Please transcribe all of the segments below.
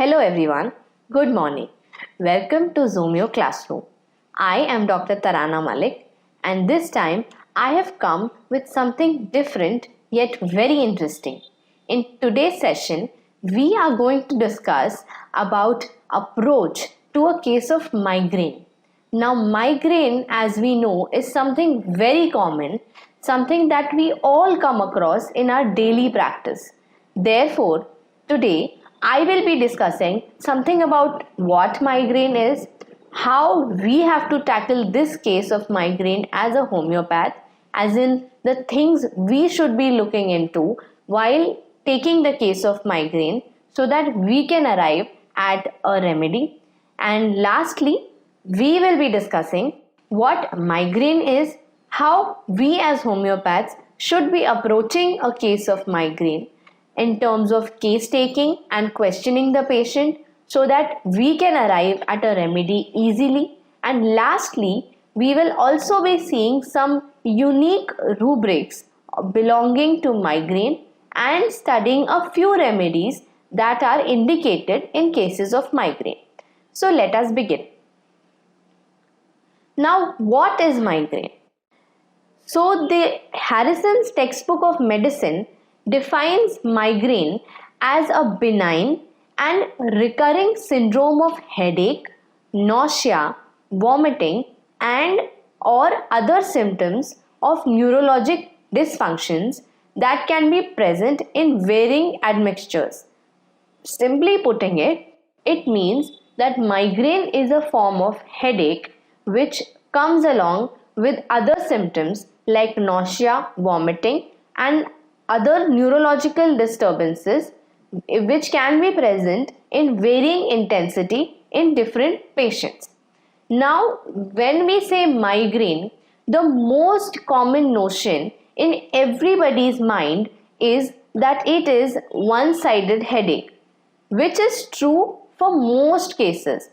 Hello everyone, good morning. Welcome to Zomeo Classroom. I am Dr. Tarana Malik and this time I have come with something different yet very interesting. In today's session, we are going to discuss about approach to a case of migraine. Now migraine, as we know, is something very common, something that we all come across in our daily practice. Therefore, today I will be discussing something about what migraine is, how we have to tackle this case of migraine as a homeopath, as in the things we should be looking into while taking the case of migraine so that we can arrive at a remedy. And lastly, we will be discussing what migraine is, how we as homeopaths should be approaching a case of migraine in terms of case taking and questioning the patient so that we can arrive at a remedy easily. And lastly, we will also be seeing some unique rubrics belonging to migraine and studying a few remedies that are indicated in cases of migraine. So let us begin. Now, what is migraine? So the Harrison's Textbook of Medicine defines migraine as a benign and recurring syndrome of headache, nausea, vomiting and or other symptoms of neurologic dysfunctions that can be present in varying admixtures. Simply putting it, it means that migraine is a form of headache which comes along with other symptoms like nausea, vomiting and other neurological disturbances which can be present in varying intensity in different patients. Now, when we say migraine, the most common notion in everybody's mind is that it is one-sided headache, which is true for most cases.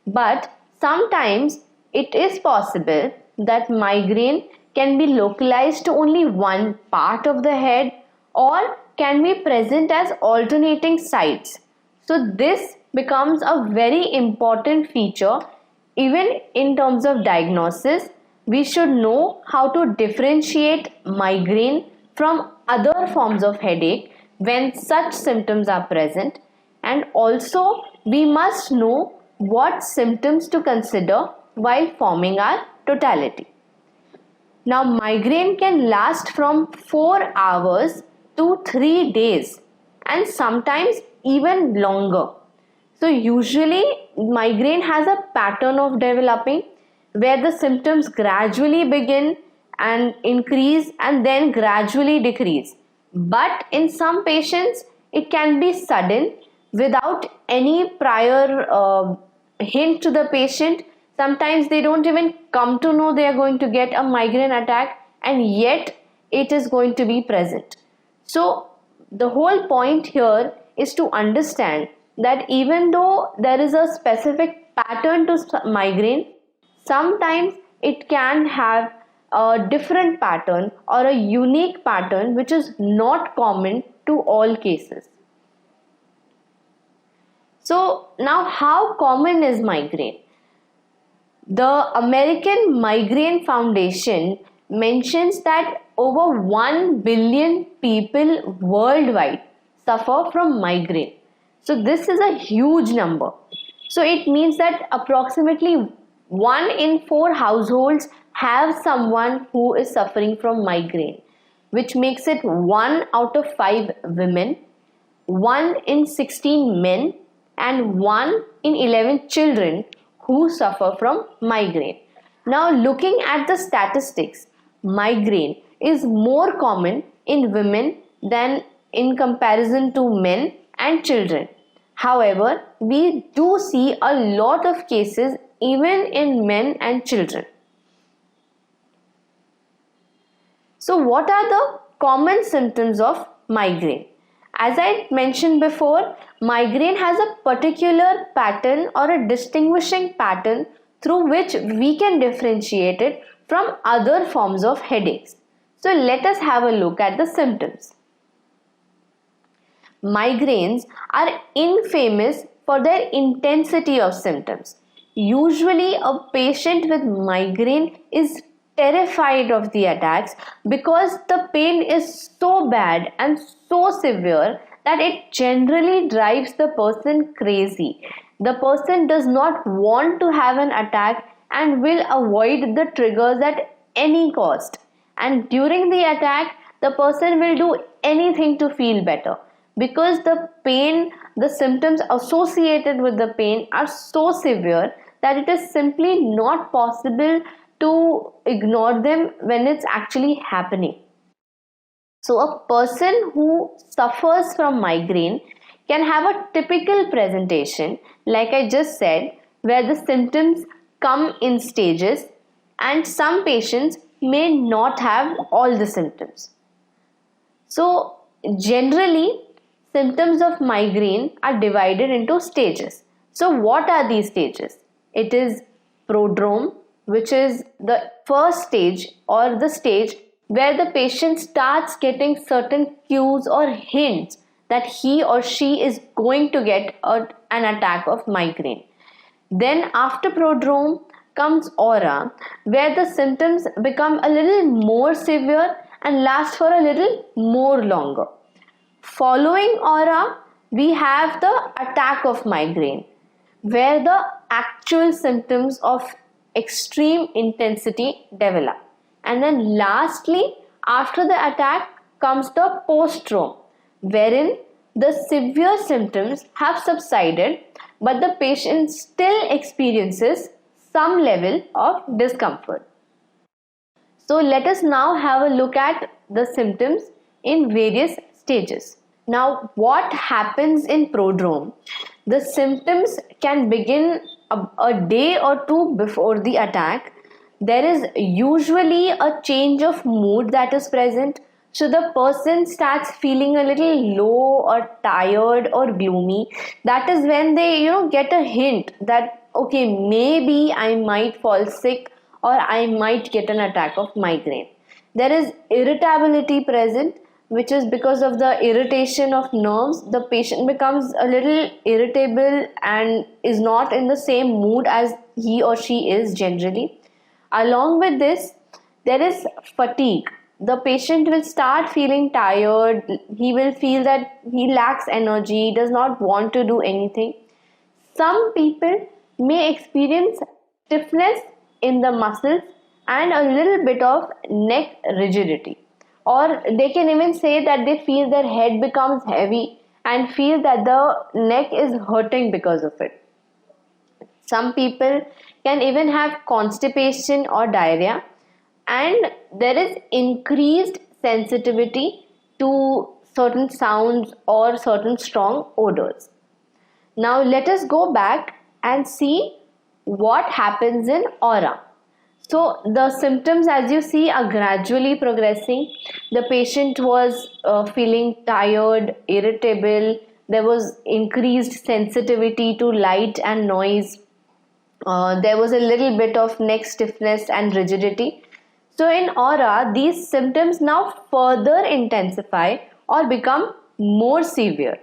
But sometimes it is possible that migraine can be localized to only one part of the head or can be present as alternating sides. So this becomes a very important feature. Even in terms of diagnosis, we should know how to differentiate migraine from other forms of headache when such symptoms are present, and also we must know what symptoms to consider while forming our totality. Now, migraine can last from 4 hours to 3 days and sometimes even longer. So usually migraine has a pattern of developing where the symptoms gradually begin and increase and then gradually decrease. But in some patients it can be sudden without any prior hint to the patient. Sometimes they don't even come to know they are going to get a migraine attack and yet it is going to be present. So the whole point here is to understand that even though there is a specific pattern to migraine, sometimes it can have a different pattern or a unique pattern which is not common to all cases. So now, how common is migraine? The American Migraine Foundation mentions that over 1 billion people worldwide suffer from migraine. So this is a huge number. So it means that approximately 1 in 4 households have someone who is suffering from migraine, which makes it 1 out of 5 women, 1 in 16 men and 1 in 11 children who suffer from migraine. Now, looking at the statistics, migraine is more common in women than in comparison to men and children. However, we do see a lot of cases even in men and children. So, what are the common symptoms of migraine? As I mentioned before, migraine has a particular pattern or a distinguishing pattern through which we can differentiate it from other forms of headaches. So let us have a look at the symptoms. Migraines are infamous for their intensity of symptoms. Usually, a patient with migraine is terrified of the attacks because the pain is so bad and so severe that it generally drives the person crazy. The person does not want to have an attack and will avoid the triggers at any cost. And during the attack, the person will do anything to feel better because the pain, the symptoms associated with the pain are so severe that it is simply not possible to ignore them when it's actually happening. So, a person who suffers from migraine can have a typical presentation, like I just said, where the symptoms come in stages, and some patients may not have all the symptoms. So, generally, symptoms of migraine are divided into stages. So, what are these stages? It is prodrome, which is the first stage or the stage where the patient starts getting certain cues or hints that he or she is going to get an attack of migraine. Then after prodrome comes aura, where the symptoms become a little more severe and last for a little more longer. Following aura, we have the attack of migraine, where the actual symptoms of extreme intensity develop. And then lastly, after the attack comes the postdrome, wherein the severe symptoms have subsided, but the patient still experiences some level of discomfort. So let us now have a look at the symptoms in various stages. Now, what happens in prodrome? The symptoms can begin a day or two before the attack. There is usually a change of mood that is present. So the person starts feeling a little low or tired or gloomy. That is when they, get a hint that, okay, maybe I might fall sick or I might get an attack of migraine. There is irritability present, which is because of the irritation of nerves. The patient becomes a little irritable and is not in the same mood as he or she is generally. Along with this, there is fatigue. The patient will start feeling tired. He will feel that he lacks energy, does not want to do anything. Some people may experience stiffness in the muscles and a little bit of neck rigidity. Or they can even say that they feel their head becomes heavy and feel that the neck is hurting because of it. Some people can even have constipation or diarrhea, and there is increased sensitivity to certain sounds or certain strong odors. Now let us go back and see what happens in aura. So the symptoms, as you see, are gradually progressing. The patient was feeling tired, irritable. There was increased sensitivity to light and noise. There was a little bit of neck stiffness and rigidity. So in aura, these symptoms now further intensify or become more severe.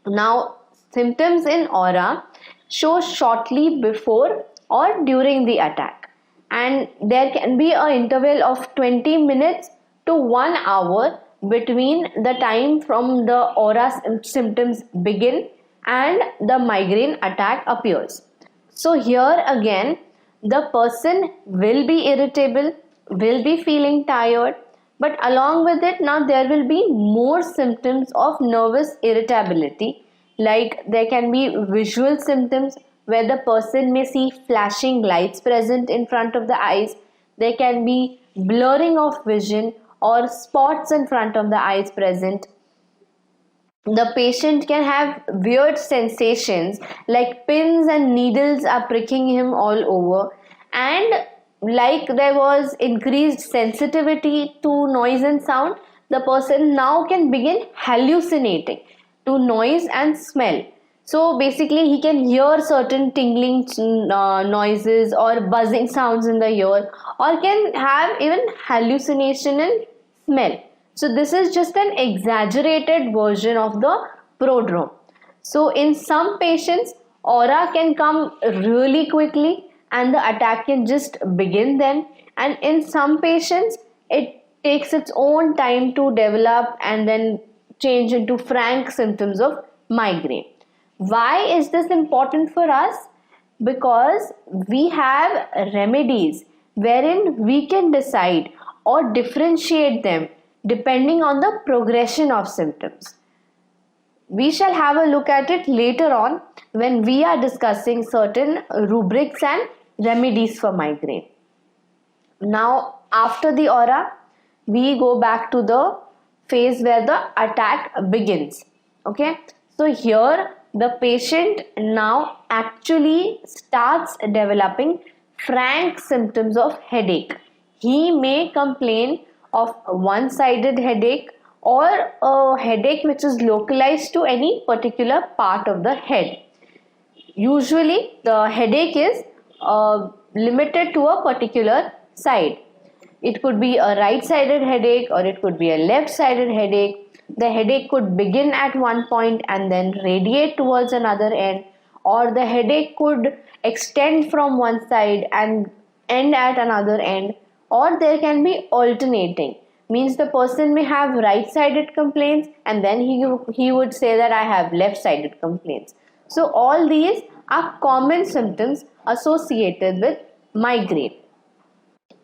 Now, symptoms in aura show shortly before or during the attack, and there can be an interval of 20 minutes to 1 hour between the time from the aura symptoms begin and the migraine attack appears. So here again, the person will be irritable, will be feeling tired, but along with it, now there will be more symptoms of nervous irritability. Like there can be visual symptoms where the person may see flashing lights present in front of the eyes. There can be blurring of vision or spots in front of the eyes present. The patient can have weird sensations like pins and needles are pricking him all over, and like there was increased sensitivity to noise and sound, the person now can begin hallucinating to noise and smell. So basically he can hear certain tingling noises or buzzing sounds in the ear, or can have even hallucination in smell. So this is just an exaggerated version of the prodrome. So in some patients, aura can come really quickly and the attack can just begin then. And in some patients, it takes its own time to develop and then change into frank symptoms of migraine. Why is this important for us? Because we have remedies wherein we can decide or differentiate them depending on the progression of symptoms. We shall have a look at it later on when we are discussing certain rubrics and remedies for migraine. Now, after the aura, we go back to the phase where the attack begins. Okay, so here the patient now actually starts developing frank symptoms of headache. He may complain of one-sided headache or a headache which is localized to any particular part of the head. Usually the headache is limited to a particular side. It could be a right-sided headache or it could be a left-sided headache. The headache could begin at one point and then radiate towards another end, or the headache could extend from one side and end at another end, or there can be alternating. Means the person may have right-sided complaints and then he would say that I have left-sided complaints. So all these are common symptoms associated with migraine.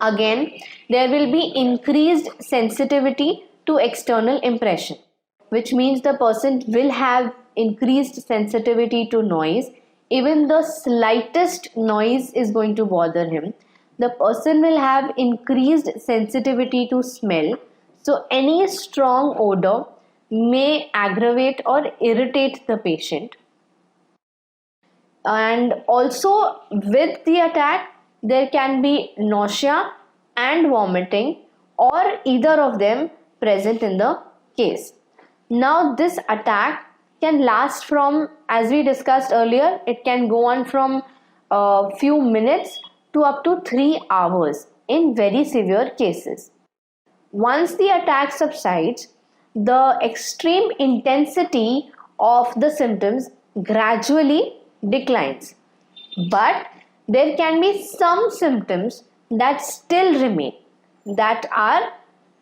Again, there will be increased sensitivity to external impression, which means the person will have increased sensitivity to noise. Even the slightest noise is going to bother him. The person will have increased sensitivity to smell. So any strong odor may aggravate or irritate the patient. And also with the attack, there can be nausea and vomiting, or either of them present in the case. Now this attack can last from, as we discussed earlier, it can go on from a few minutes to up to 3 hours in very severe cases. Once the attack subsides, the extreme intensity of the symptoms gradually declines. But there can be some symptoms that still remain, that are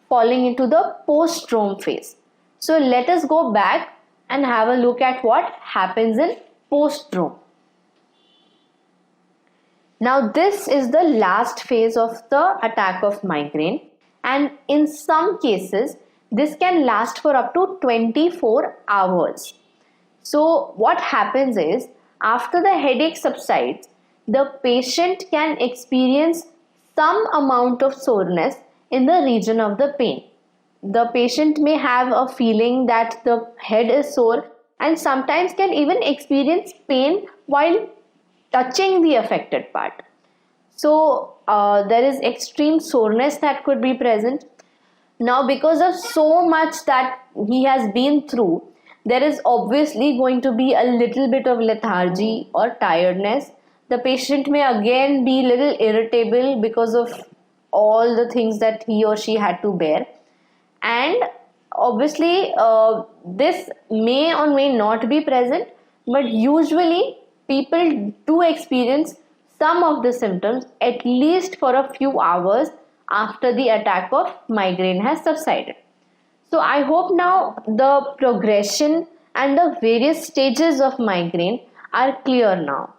falling into the post-drome phase. So let us go back and have a look at what happens in post-drome. Now this is the last phase of the attack of migraine, and in some cases this can last for up to 24 hours. So what happens is, after the headache subsides, the patient can experience some amount of soreness in the region of the pain. The patient may have a feeling that the head is sore and sometimes can even experience pain while touching the affected part. So there is extreme soreness that could be present. Now, because of so much that he has been through, there is obviously going to be a little bit of lethargy or tiredness. The patient may again be a little irritable because of all the things that he or she had to bear. And obviously this may or may not be present, but usually people do experience some of the symptoms at least for a few hours after the attack of migraine has subsided. So I hope now the progression and the various stages of migraine are clear now.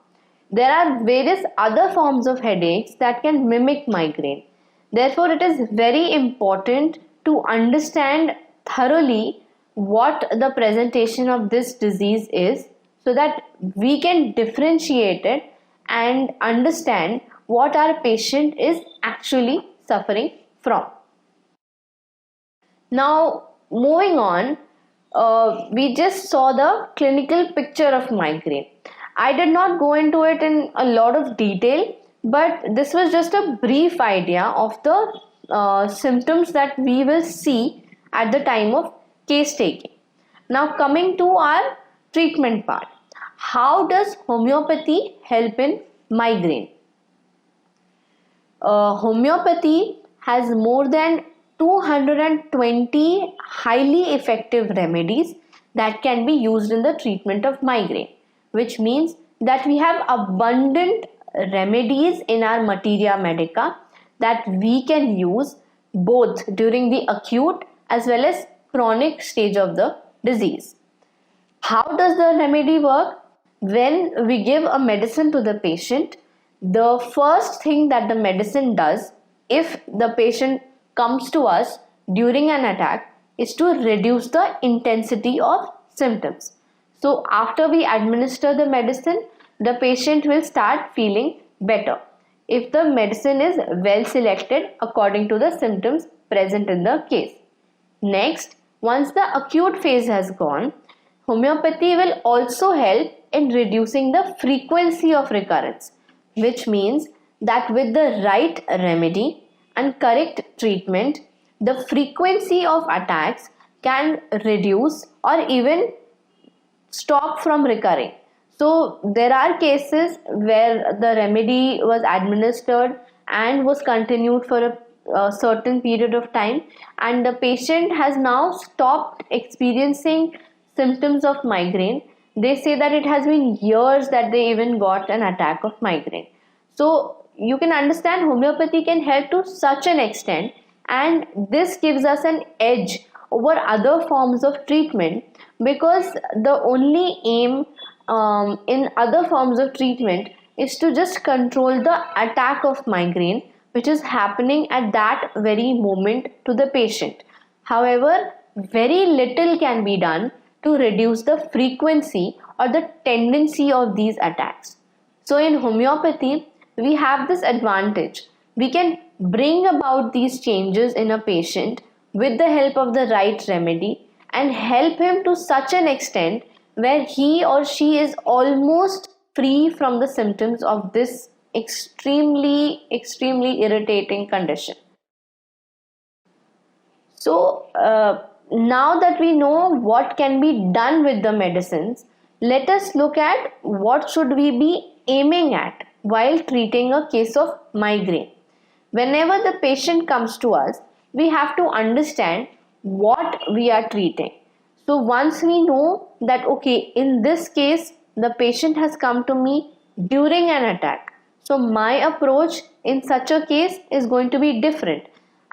There are various other forms of headaches that can mimic migraine. Therefore, it is very important to understand thoroughly what the presentation of this disease is, so that we can differentiate it and understand what our patient is actually suffering from. Now, moving on, we just saw the clinical picture of migraine. I did not go into it in a lot of detail, but this was just a brief idea of the symptoms that we will see at the time of case taking. Now, coming to our treatment part. How does homeopathy help in migraine? Homeopathy has more than 220 highly effective remedies that can be used in the treatment of migraine, which means that we have abundant remedies in our materia medica that we can use both during the acute as well as chronic stage of the disease. How does the remedy work? When we give a medicine to the patient, the first thing that the medicine does, if the patient comes to us during an attack, is to reduce the intensity of symptoms. So after we administer the medicine, the patient will start feeling better if the medicine is well selected according to the symptoms present in the case. Next, once the acute phase has gone, homeopathy will also help in reducing the frequency of recurrence, which means that with the right remedy and correct treatment, the frequency of attacks can reduce or even stop from recurring. So there are cases where the remedy was administered and was continued for a certain period of time, and the patient has now stopped experiencing symptoms of migraine. They say that it has been years that they even got an attack of migraine. So you can understand homeopathy can help to such an extent, and this gives us an edge over other forms of treatment, because the only aim in other forms of treatment is to just control the attack of migraine which is happening at that very moment to the patient. However, very little can be done to reduce the frequency or the tendency of these attacks. So in homeopathy, we have this advantage. We can bring about these changes in a patient with the help of the right remedy and help him to such an extent where he or she is almost free from the symptoms of this extremely irritating condition. So now that we know what can be done with the medicines, let us look at what should we be aiming at while treating a case of migraine. Whenever the patient comes to us, we have to understand what we are treating. So once we know that, okay, in this case, the patient has come to me during an attack, so my approach in such a case is going to be different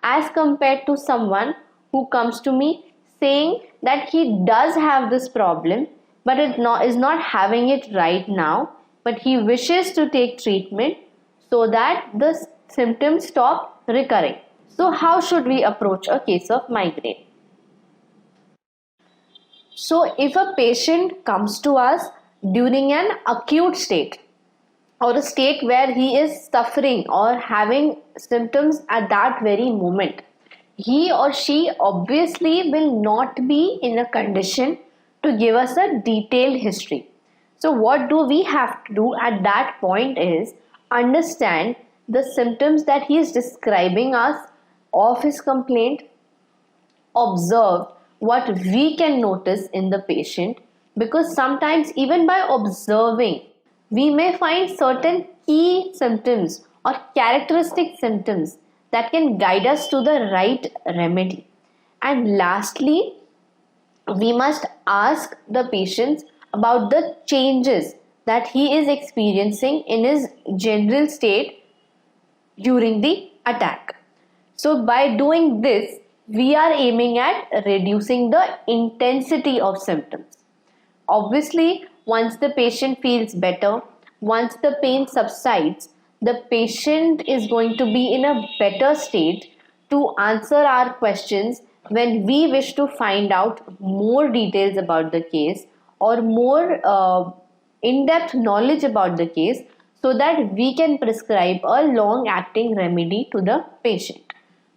as compared to someone who comes to me saying that he does have this problem but is not having it right now, but he wishes to take treatment so that the symptoms stop recurring. So how should we approach a case of migraine? So if a patient comes to us during an acute state, or a state where he is suffering or having symptoms at that very moment, he or she obviously will not be in a condition to give us a detailed history. So what do we have to do at that point is understand the symptoms that he is describing us of his complaint, observe what we can notice in the patient, because sometimes even by observing we may find certain key symptoms or characteristic symptoms that can guide us to the right remedy. And lastly, we must ask the patient about the changes that he is experiencing in his general state during the attack. So by doing this, we are aiming at reducing the intensity of symptoms. Obviously, once the patient feels better, once the pain subsides, the patient is going to be in a better state to answer our questions when we wish to find out more details about the case or more in-depth knowledge about the case, so that we can prescribe a long-acting remedy to the patient.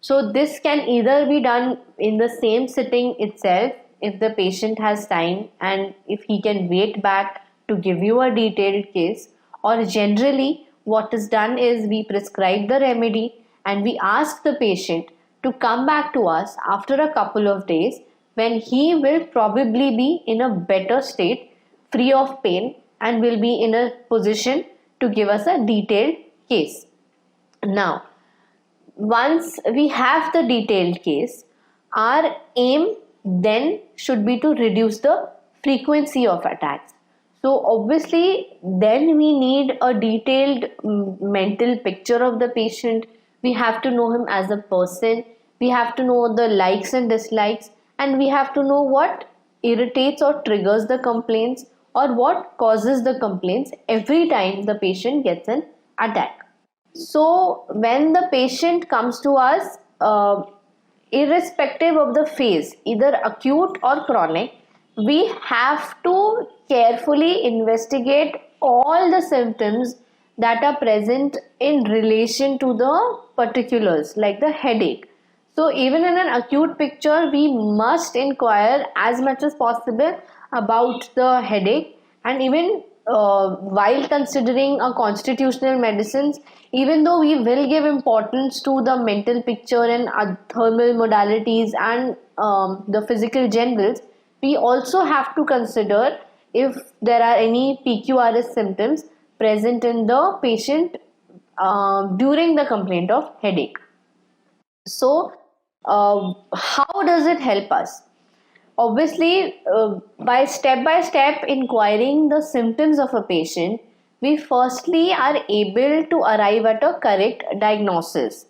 So this can either be done in the same sitting itself if the patient has time and if he can wait back to give you a detailed case, or generally what is done is we prescribe the remedy and we ask the patient to come back to us after a couple of days when he will probably be in a better state, free of pain, and will be in a position to give us a detailed case. Now, once we have the detailed case, our aim then should be to reduce the frequency of attacks. So obviously then we need a detailed mental picture of the patient. We have to know him as a person, we have to know the likes and dislikes, and we have to know what irritates or triggers the complaints, or what causes the complaints every time the patient gets an attack. So when the patient comes to us, irrespective of the phase, either acute or chronic, we have to carefully investigate all the symptoms that are present in relation to the particulars, like the headache. So even in an acute picture, we must inquire as much as possible about the headache, and even while considering a constitutional medicines, even though we will give importance to the mental picture and thermal modalities and the physical generals, we also have to consider if there are any PQRS symptoms present in the patient during the complaint of headache. So, how does it help us? Obviously, by step inquiring the symptoms of a patient, we firstly are able to arrive at a correct diagnosis.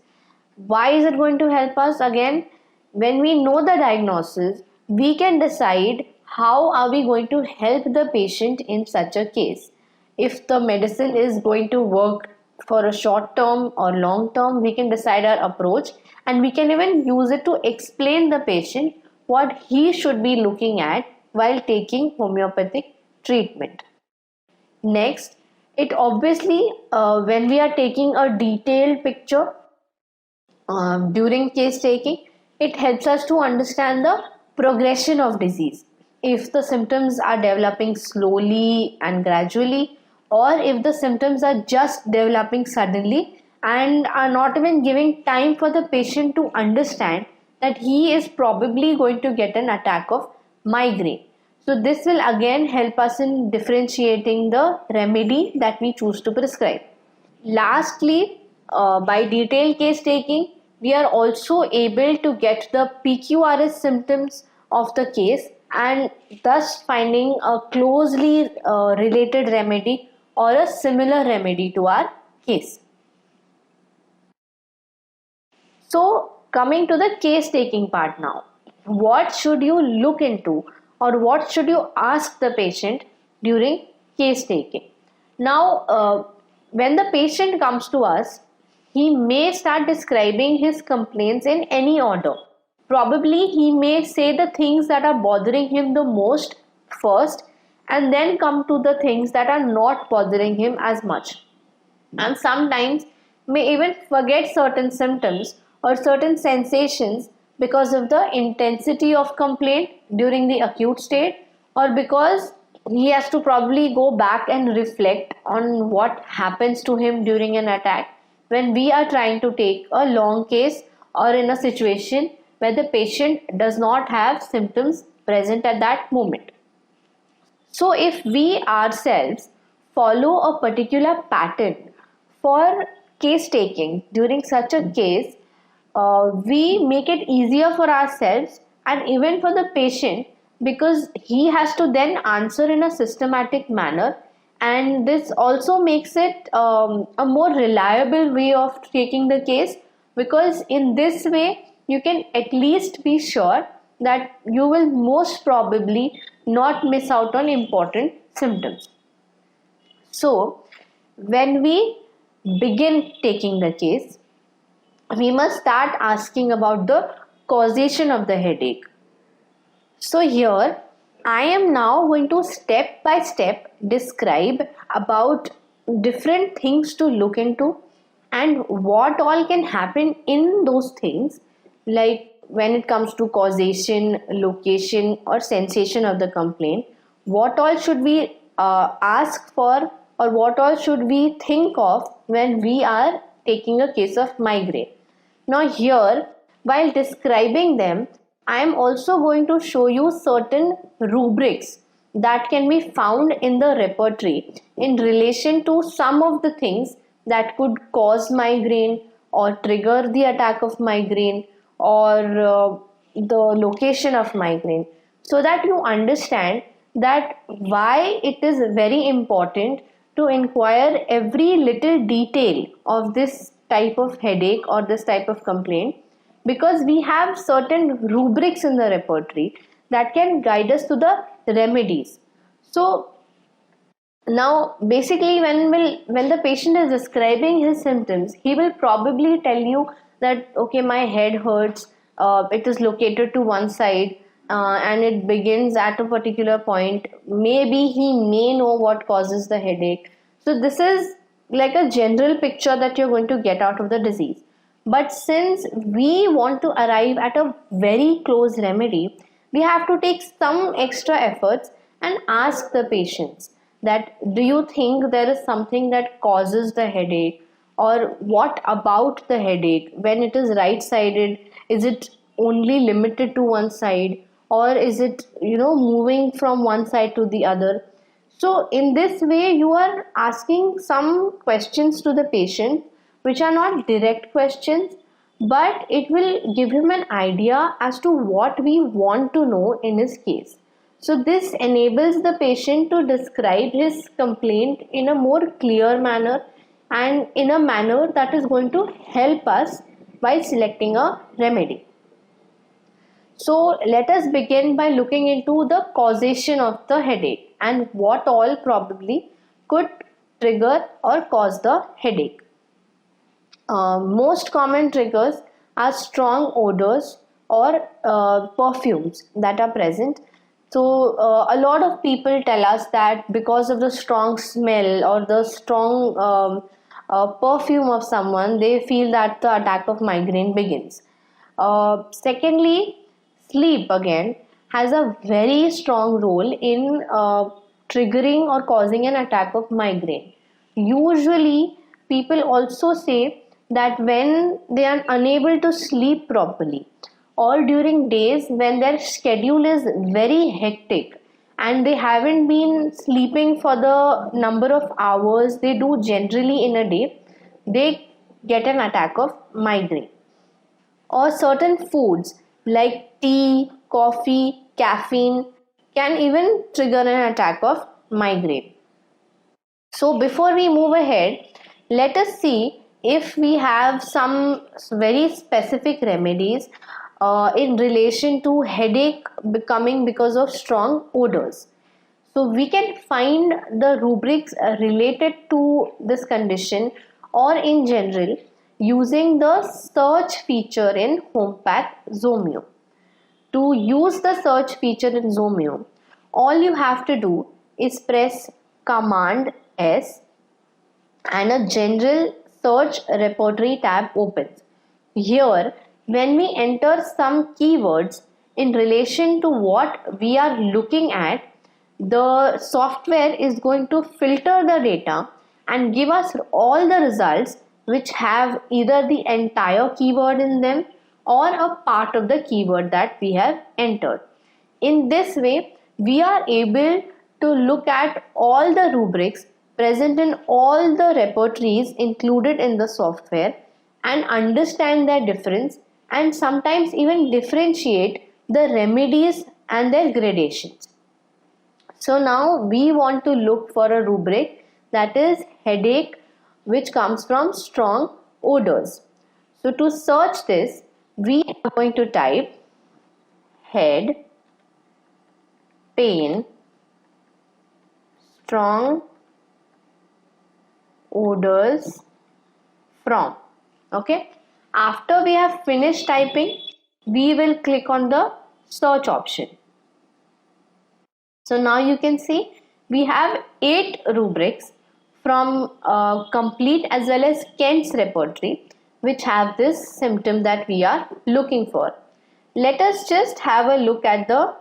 Why is it going to help us? Again, when we know the diagnosis, we can decide how are we going to help the patient in such a case. If the medicine is going to work for a short term or long term, we can decide our approach, and we can even use it to explain the patient what he should be looking at while taking homeopathic treatment. Next, it obviously, when we are taking a detailed picture during case taking, it helps us to understand the progression of disease. If the symptoms are developing slowly and gradually, or if the symptoms are just developing suddenly and are not even giving time for the patient to understand that he is probably going to get an attack of migraine. So this will again help us in differentiating the remedy that we choose to prescribe. Lastly, by detailed case taking, we are also able to get the PQRS symptoms of the case, and thus finding a closely related remedy or a similar remedy to our case. So, coming to the case taking part now, what should you look into, or what should you ask the patient during case taking? Now, when the patient comes to us, he may start describing his complaints in any order. Probably he may say the things that are bothering him the most first, and then come to the things that are not bothering him as much. And sometimes may even forget certain symptoms or certain sensations because of the intensity of complaint during the acute state, or because he has to probably go back and reflect on what happens to him during an attack when we are trying to take a long case, or in a situation where the patient does not have symptoms present at that moment. So if we ourselves follow a particular pattern for case taking during such a case, we make it easier for ourselves and even for the patient, because he has to then answer in a systematic manner, and this also makes it a more reliable way of taking the case, because in this way you can at least be sure that you will most probably not miss out on important symptoms. So, when we begin taking the case, we must start asking about the causation of the headache. So here I am now going to step by step describe about different things to look into and what all can happen in those things, like when it comes to causation, location or sensation of the complaint, what all should we ask for, or what all should we think of when we are taking a case of migraine. Now here, while describing them, I am also going to show you certain rubrics that can be found in the repertory in relation to some of the things that could cause migraine or trigger the attack of migraine, or the location of migraine, so that you understand that why it is very important to inquire every little detail of this type of headache or this type of complaint, because we have certain rubrics in the repertory that can guide us to the remedies. So now basically when the patient is describing his symptoms, he will probably tell you that okay, my head hurts, it is located to one side, and it begins at a particular point. Maybe he may know what causes the headache. So this is like a general picture that you're going to get out of the disease. But since we want to arrive at a very close remedy, we have to take some extra efforts and ask the patients that, do you think there is something that causes the headache, or what about the headache? When it is right sided, is it only limited to one side, or is it moving from one side to the other? So in this way you are asking some questions to the patient which are not direct questions, but it will give him an idea as to what we want to know in his case. So this enables the patient to describe his complaint in a more clear manner, and in a manner that is going to help us by selecting a remedy. So let us begin by looking into the causation of the headache and what all probably could trigger or cause the headache. Most common triggers are strong odors or perfumes that are present. So a lot of people tell us that because of the strong smell or the strong perfume of someone, they feel that the attack of migraine begins. Secondly, sleep again has a very strong role in triggering or causing an attack of migraine. Usually, people also say that when they are unable to sleep properly, or during days when their schedule is very hectic and they haven't been sleeping for the number of hours they do generally in a day, they get an attack of migraine. Or certain foods like tea, coffee, caffeine can even trigger an attack of migraine. So before we move ahead, let us see if we have some very specific remedies in relation to headache becoming because of strong odors. So we can find the rubrics related to this condition or in general using the search feature in Hompath Zomeo. To use the search feature in Zomeo, all you have to do is press Command S and a general search repertory tab opens. Here, when we enter some keywords in relation to what we are looking at, the software is going to filter the data and give us all the results which have either the entire keyword in them or a part of the keyword that we have entered. In this way, we are able to look at all the rubrics present in all the repertories included in the software and understand their difference, and sometimes even differentiate the remedies and their gradations. So now we want to look for a rubric that is headache which comes from strong odors. So to search this, we are going to type head, pain, strong odors from. Okay. After we have finished typing, we will click on the search option. So now you can see we have 8 rubrics from complete as well as Kent's repertory which have this symptom that we are looking for. Let us just have a look at the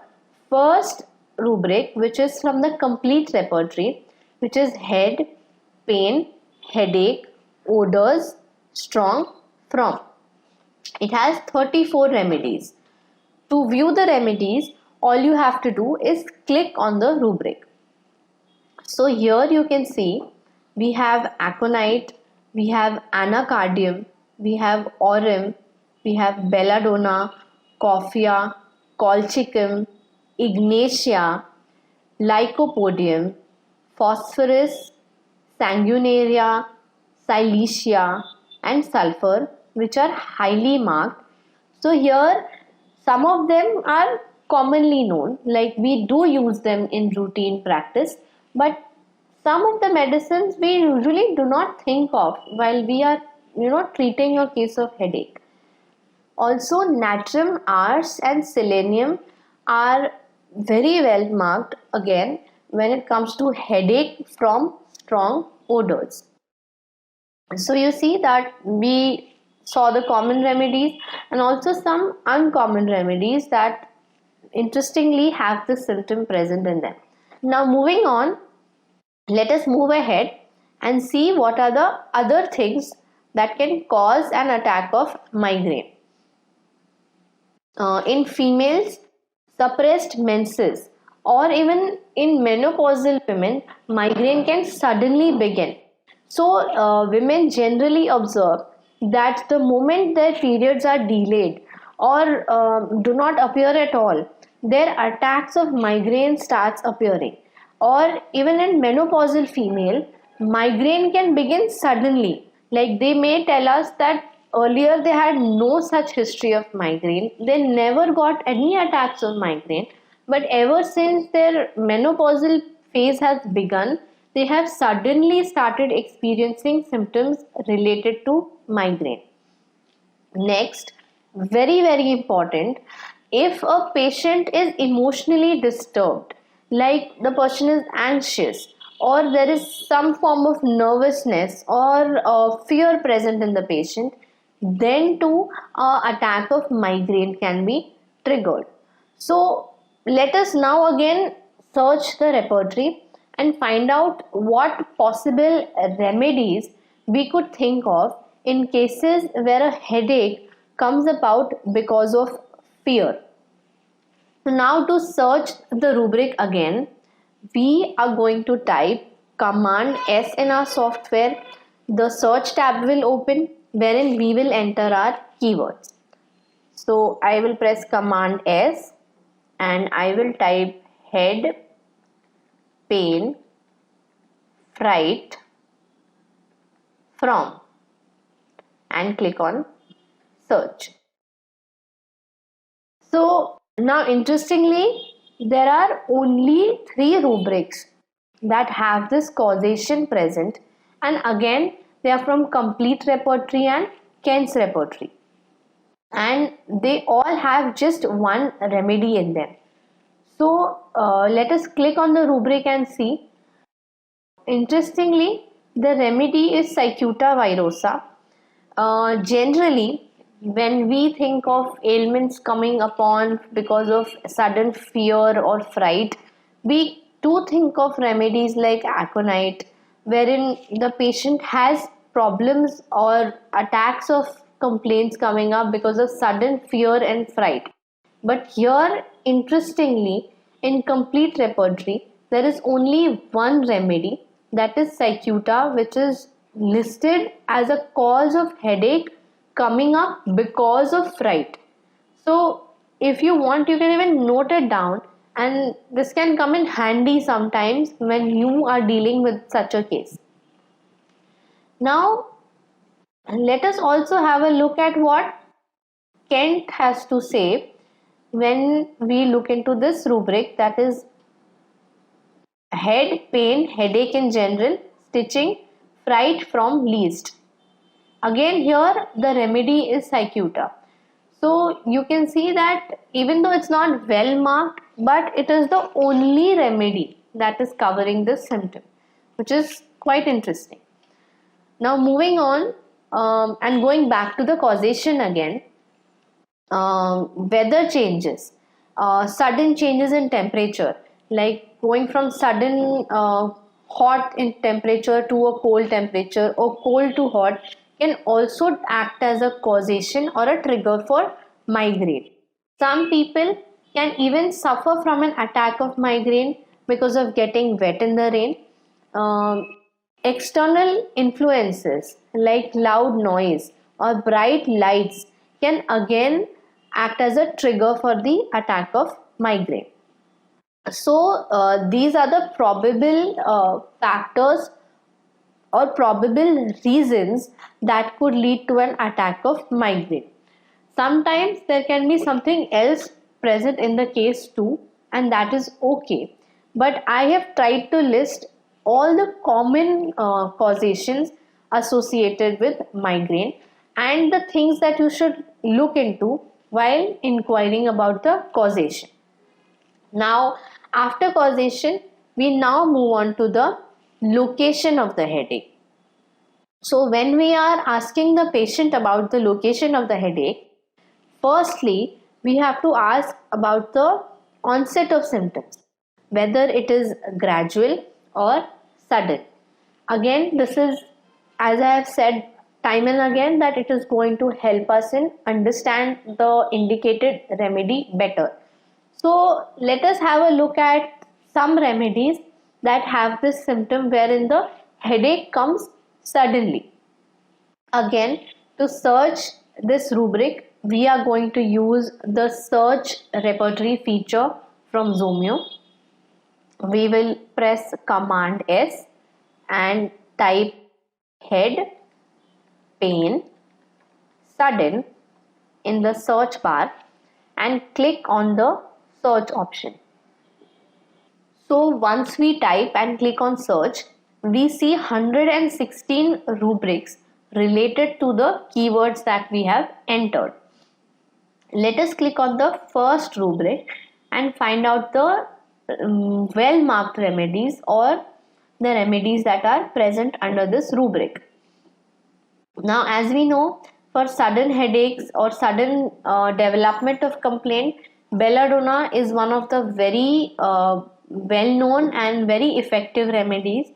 first rubric, which is from the complete repertory, which is head, pain, headache, odors, strong, from. It has 34 remedies. To view the remedies, all you have to do is click on the rubric. So here you can see we have aconite, we have anacardium, we have aurum, we have belladonna, cophia, colchicum, ignatia, lycopodium, phosphorus, sanguinaria, silesia, and sulfur, which are highly marked. So here some of them are commonly known, like we do use them in routine practice, but some of the medicines we usually do not think of while we are treating a case of headache. Also, natrium, ars, and selenium are very well marked again when it comes to headache from strong odors. So you see that we saw the common remedies and also some uncommon remedies that interestingly have the symptom present in them. Now moving on, let us move ahead and see what are the other things that can cause an attack of migraine. In females, suppressed menses or even in menopausal women, migraine can suddenly begin. So, women generally observe that the moment their periods are delayed or do not appear at all, their attacks of migraine starts appearing. Or even in menopausal female, migraine can begin suddenly. Like they may tell us that earlier they had no such history of migraine, they never got any attacks of migraine, but ever since their menopausal phase has begun, they have suddenly started experiencing symptoms related to migraine. Next, very important, if a patient is emotionally disturbed, like the person is anxious or there is some form of nervousness or fear present in the patient, then too attack of migraine can be triggered. So let us now again search the repertory and find out what possible remedies we could think of in cases where a headache comes about because of fear. So now to search the rubric again, we are going to type Command S in our software. The search tab will open wherein we will enter our keywords. So I will press Command S and I will type head, pain, fright, from and click on search. So now interestingly, there are only 3 rubrics that have this causation present, and again they are from complete repertory and Kent's repertory, and they all have just one remedy in them. So let us click on the rubric and see. Interestingly, the remedy is Cicuta virosa. Generally, when we think of ailments coming upon because of sudden fear or fright, we do think of remedies like aconite, wherein the patient has problems or attacks of complaints coming up because of sudden fear and fright. But here, interestingly, in complete repertory, there is only one remedy, that is Cicuta, which is listed as a cause of headache coming up because of fright. So, if you want, you can even note it down, and this can come in handy sometimes when you are dealing with such a case. Now, let us also have a look at what Kent has to say when we look into this rubric, that is head, pain, headache in general, stitching, fright from least. Again here the remedy is Cicuta. So you can see that even though it's not well marked, but it is the only remedy that is covering this symptom, which is quite interesting. Now moving on and going back to the causation again, weather changes, sudden changes in temperature, like going from sudden hot in temperature to a cold temperature or cold to hot, can also act as a causation or a trigger for migraine. Some people can even suffer from an attack of migraine because of getting wet in the rain. External influences like loud noise or bright lights can again act as a trigger for the attack of migraine. So these are the probable factors or probable reasons that could lead to an attack of migraine. Sometimes there can be something else present in the case too, and that is okay. But I have tried to list all the common causations associated with migraine and the things that you should look into while inquiring about the causation. Now, after causation, we now move on to the location of the headache. So, when we are asking the patient about the location of the headache, firstly, we have to ask about the onset of symptoms, whether it is gradual or sudden. Again, this is, as I have said time and again, that it is going to help us in understand the indicated remedy better. So let us have a look at some remedies that have this symptom wherein the headache comes suddenly. Again, to search this rubric, we are going to use the search repertory feature from Zomeo. We will press Command S and type head, pain, sudden in the search bar and click on the search option. So once we type and click on search, we see 116 rubrics related to the keywords that we have entered. Let us click on the first rubric and find out the well marked remedies or the remedies that are present under this rubric. Now, as we know, for sudden headaches or sudden development of complaint, belladonna is one of the very well known and very effective remedies.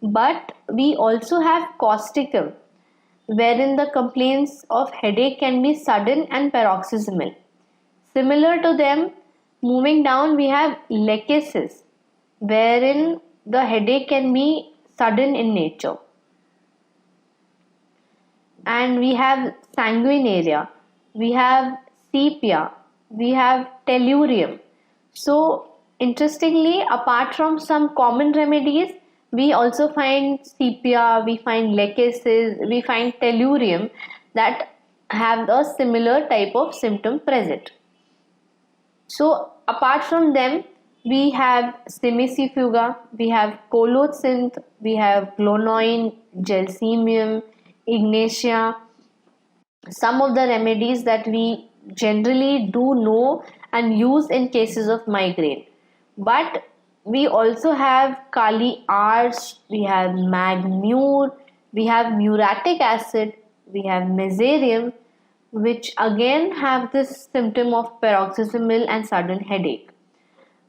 But we also have causticum, wherein the complaints of headache can be sudden and paroxysmal. Similar to them, moving down, we have lechesis, wherein the headache can be sudden in nature. And we have sanguinaria, we have sepia, we have tellurium. So interestingly, apart from some common remedies, we also find sepia, we find lechesis, we find tellurium that have a similar type of symptom present. So apart from them, we have simicifuga, we have colocynth, we have glonoine, gelsemium, ignatia. Some of the remedies that we generally do know and use in cases of migraine. But we also have kali arch, we have magmure, we have muriatic acid, we have mesarium, which again have this symptom of paroxysmal and sudden headache.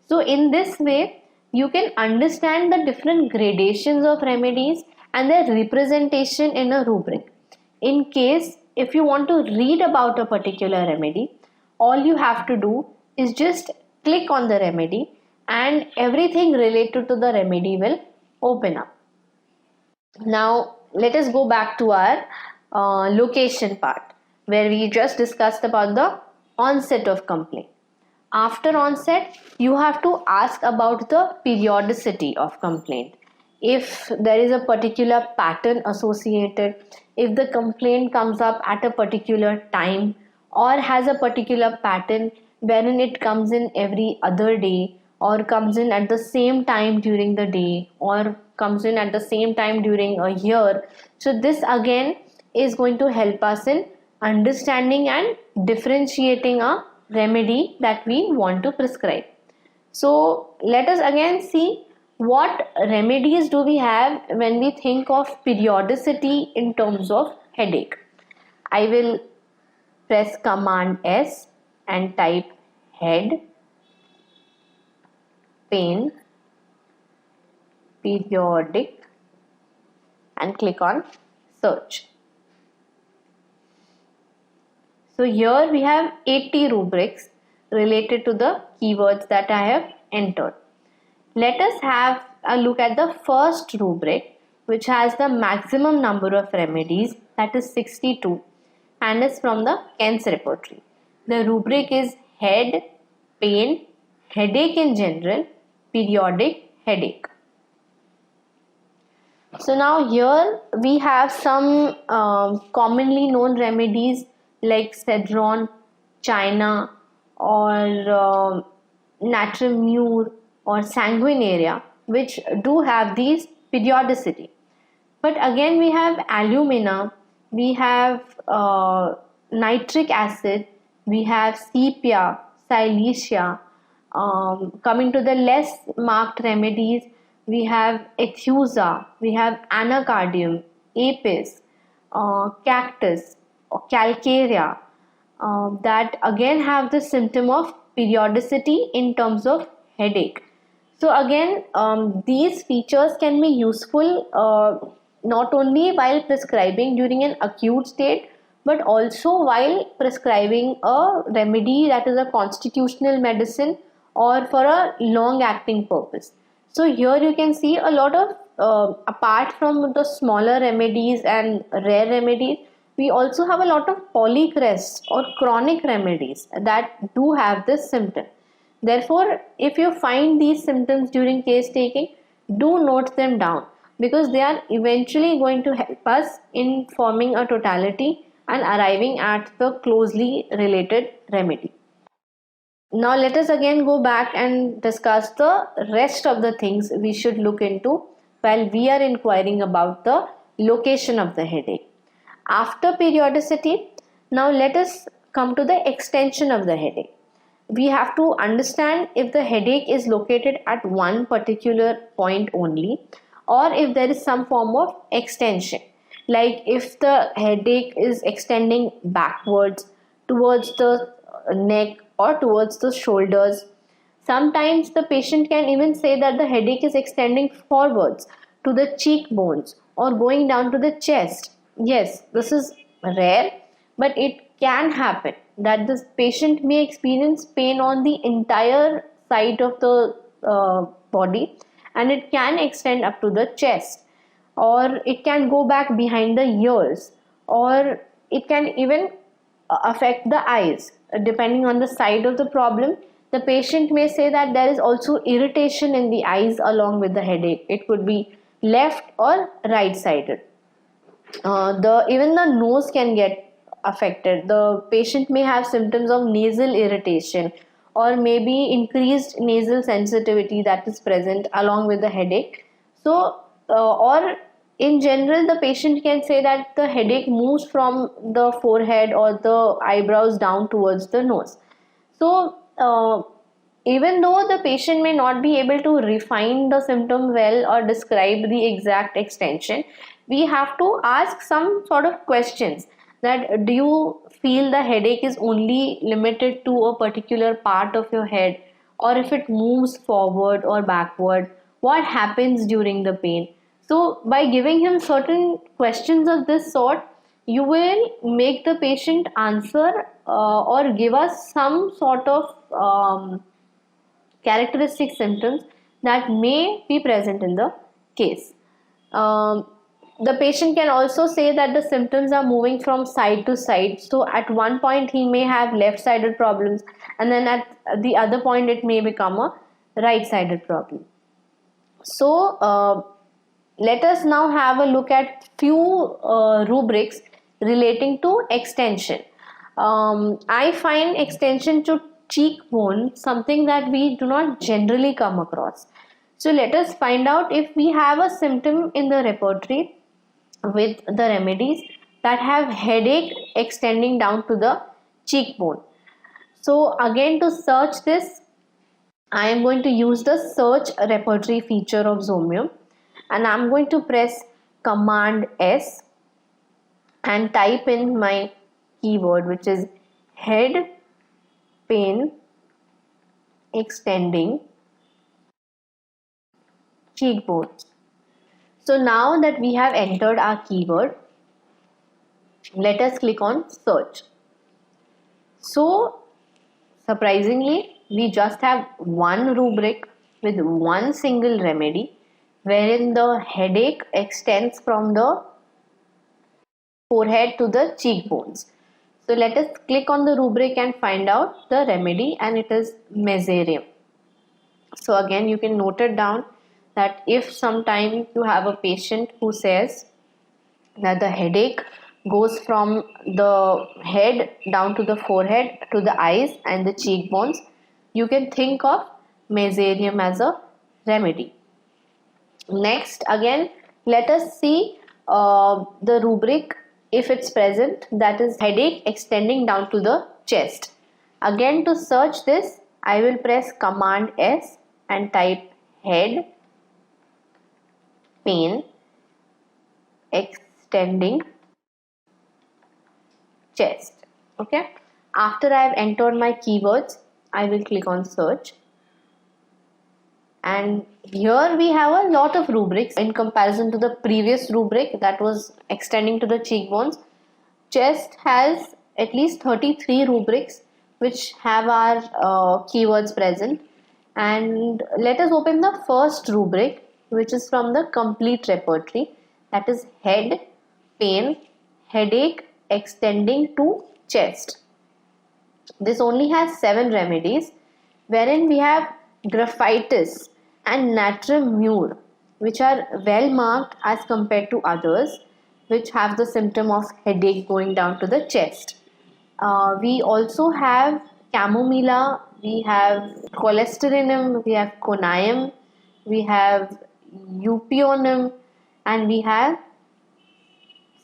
So in this way, you can understand the different gradations of remedies and their representation in a rubric. In case if you want to read about a particular remedy, all you have to do is just click on the remedy and everything related to the remedy will open up. Now let us go back to our location part, where we just discussed about the onset of complaint. After onset, you have to ask about the periodicity of complaint. If there is a particular pattern associated, if the complaint comes up at a particular time or has a particular pattern wherein it comes in every other day or comes in at the same time during the day or comes in at the same time during a year. So this again is going to help us in understanding and differentiating a remedy that we want to prescribe. So let us again see what remedies do we have when we think of periodicity in terms of headache. I will press Command S and type head, pain, periodic and click on search. So here we have 80 rubrics related to the keywords that I have entered. Let us have a look at the first rubric, which has the maximum number of remedies, that is 62, and is from the Kent's repertory. The rubric is head, pain, headache in general, periodic headache. So now here we have some commonly known remedies like cedron, china, or natural mure or sanguinaria, which do have these periodicity. But again we have alumina, we have nitric acid, we have sepia, silesia. Coming to the less marked remedies, we have ethusa, we have anacardium, apis, cactus, or calcarea, that again have the symptom of periodicity in terms of headache. So again, these features can be useful not only while prescribing during an acute state, but also while prescribing a remedy that is a constitutional medicine or for a long acting purpose. So here you can see a lot of apart from the smaller remedies and rare remedies, we also have a lot of polycrest or chronic remedies that do have this symptom. Therefore, if you find these symptoms during case taking, do note them down, because they are eventually going to help us in forming a totality and arriving at the closely related remedy. Now let us again go back and discuss the rest of the things we should look into while we are inquiring about the location of the headache. After periodicity, now let us come to the extension of the headache. We have to understand if the headache is located at one particular point only, or if there is some form of extension, like if the headache is extending backwards towards the neck or towards the shoulders. Sometimes the patient can even say that the headache is extending forwards to the cheekbones or going down to the chest. Yes, this is rare, but it can happen that this patient may experience pain on the entire side of the body, and it can extend up to the chest, or it can go back behind the ears, or it can even affect the eyes. Depending on the side of the problem, the patient may say that there is also irritation in the eyes along with the headache. It could be left or right sided. Even the nose can get affected. The patient may have symptoms of nasal irritation or maybe increased nasal sensitivity that is present along with the headache. So or in general, the patient can say that the headache moves from the forehead or the eyebrows down towards the nose. So even though the patient may not be able to refine the symptom well or describe the exact extension, we have to ask some sort of questions, that do you feel the headache is only limited to a particular part of your head, or if it moves forward or backward, what happens during the pain. So by giving him certain questions of this sort, you will make the patient answer or give us some sort of characteristic symptoms that may be present in the case. The patient can also say that the symptoms are moving from side to side. So at one point he may have left-sided problems, and then at the other point it may become a right-sided problem. So let us now have a look at few rubrics relating to extension. I find extension to cheekbone something that we do not generally come across. So let us find out if we have a symptom in the repertory with the remedies that have headache extending down to the cheekbone. So again, to search this, I am going to use the search repertory feature of Zomeo, and I'm going to press Command S and type in my keyword, which is head pain extending cheekbones. So now that we have entered our keyword, let us click on search. So surprisingly, we just have one rubric with one single remedy wherein the headache extends from the forehead to the cheekbones. So let us click on the rubric and find out the remedy, and it is mesarium. So again, you can note it down that if sometime you have a patient who says that the headache goes from the head down to the forehead to the eyes and the cheekbones, you can think of mesarium as a remedy. Next, again, let us see the rubric if it's present, that is headache extending down to the chest. Again, to search this, I will press Command S and type head pain extending chest. Okay. After I have entered my keywords, I will click on search. And here we have a lot of rubrics in comparison to the previous rubric that was extending to the cheekbones. Chest has at least 33 rubrics which have our keywords present. And let us open the first rubric, which is from the complete repertory, that is head pain headache extending to chest. This only has 7 remedies, wherein we have graphitis and natrum mur, which are well marked as compared to others which have the symptom of headache going down to the chest. We also have chamomilla, we have cholesterinum, we have conium, we have eupionum, and we have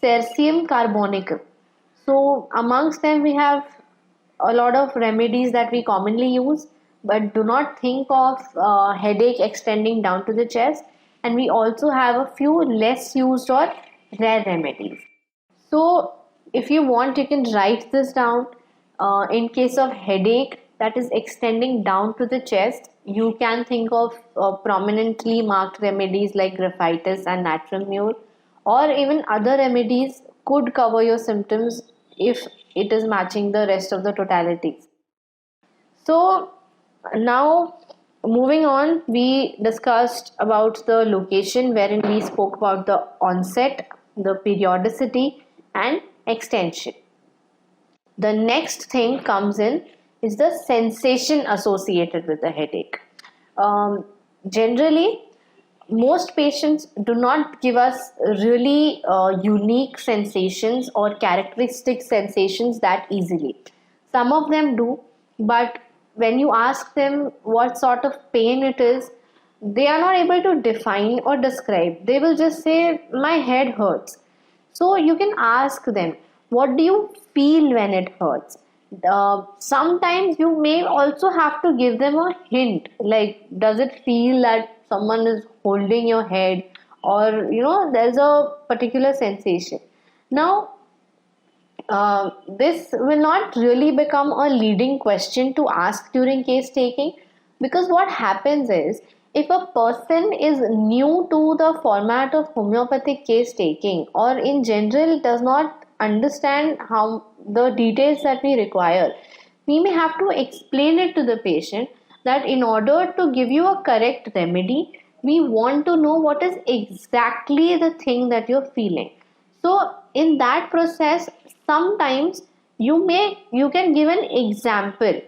Cercium carbonicum. So amongst them we have a lot of remedies that we commonly use, but do not think of headache extending down to the chest. And we also have a few less used or rare remedies. So if you want, you can write this down. In case of headache that is extending down to the chest, you can think of prominently marked remedies like graphitis and natrum mur, or even other remedies could cover your symptoms if it is matching the rest of the totalities. So now moving on, we discussed about the location, wherein we spoke about the onset, the periodicity and extension. The next thing comes in is the sensation associated with the headache. Generally, most patients do not give us really unique sensations or characteristic sensations that easily. Some of them do, but when you ask them what sort of pain it is, they are not able to define or describe. They will just say, my head hurts. So you can ask them, what do you feel when it hurts? Sometimes you may also have to give them a hint, like, does it feel that someone is holding your head, or there's a particular sensation. Now this will not really become a leading question to ask during case taking, because what happens is, if a person is new to the format of homeopathic case taking, or in general does not understand how the details that we require, we may have to explain it to the patient that in order to give you a correct remedy, we want to know what is exactly the thing that you're feeling. So in that process, sometimes you can give an example,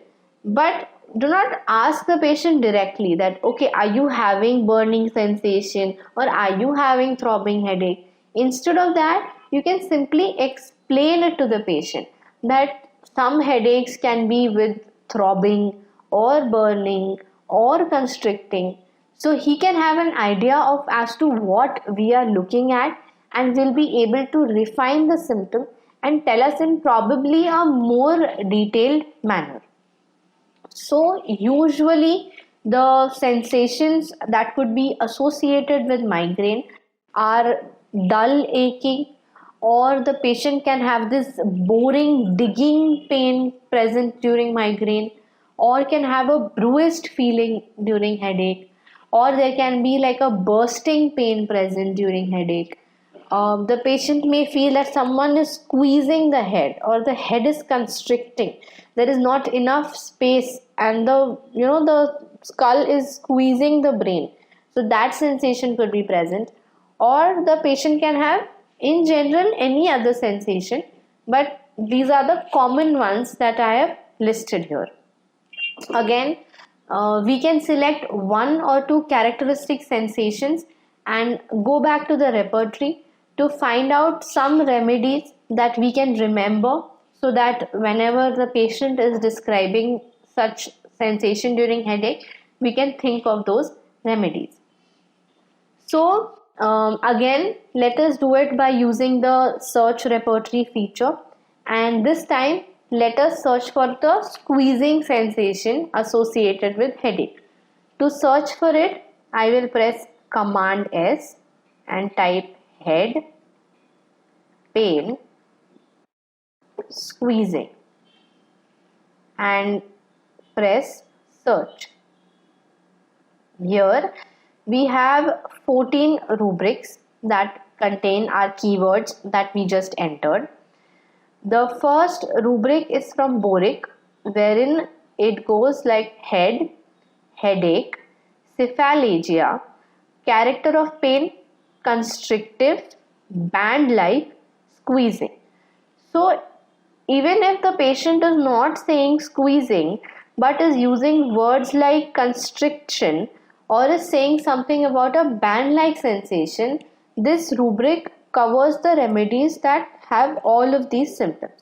but do not ask the patient directly that, okay, are you having burning sensation or are you having throbbing headache? Instead of that, you can simply explain it to the patient that some headaches can be with throbbing or burning or constricting. So he can have an idea of as to what we are looking at, and will be able to refine the symptom and tell us in probably a more detailed manner. So usually the sensations that could be associated with migraine are dull aching, or the patient can have this boring digging pain present during migraine, or can have a bruised feeling during headache, or there can be like a bursting pain present during headache. The patient may feel that someone is squeezing the head, or the head is constricting. There is not enough space, and the skull is squeezing the brain. So that sensation could be present, or the patient can have in general any other sensation, but these are the common ones that I have listed here. Again, we can select one or two characteristic sensations and go back to the repertory to find out some remedies that we can remember, so that whenever the patient is describing such sensation during headache, we can think of those remedies. So again, let us do it by using the search repertory feature, and this time let us search for the squeezing sensation associated with headache. To search for it, I will press Command S and type head, pain, squeezing and press search. Here we have 14 rubrics that contain our keywords that we just entered. The first rubric is from Boric, wherein it goes like head, headache, cephalalgia, character of pain, constrictive, band-like, squeezing. So even if the patient is not saying squeezing but is using words like constriction or is saying something about a band-like sensation, this rubric covers the remedies that have all of these symptoms.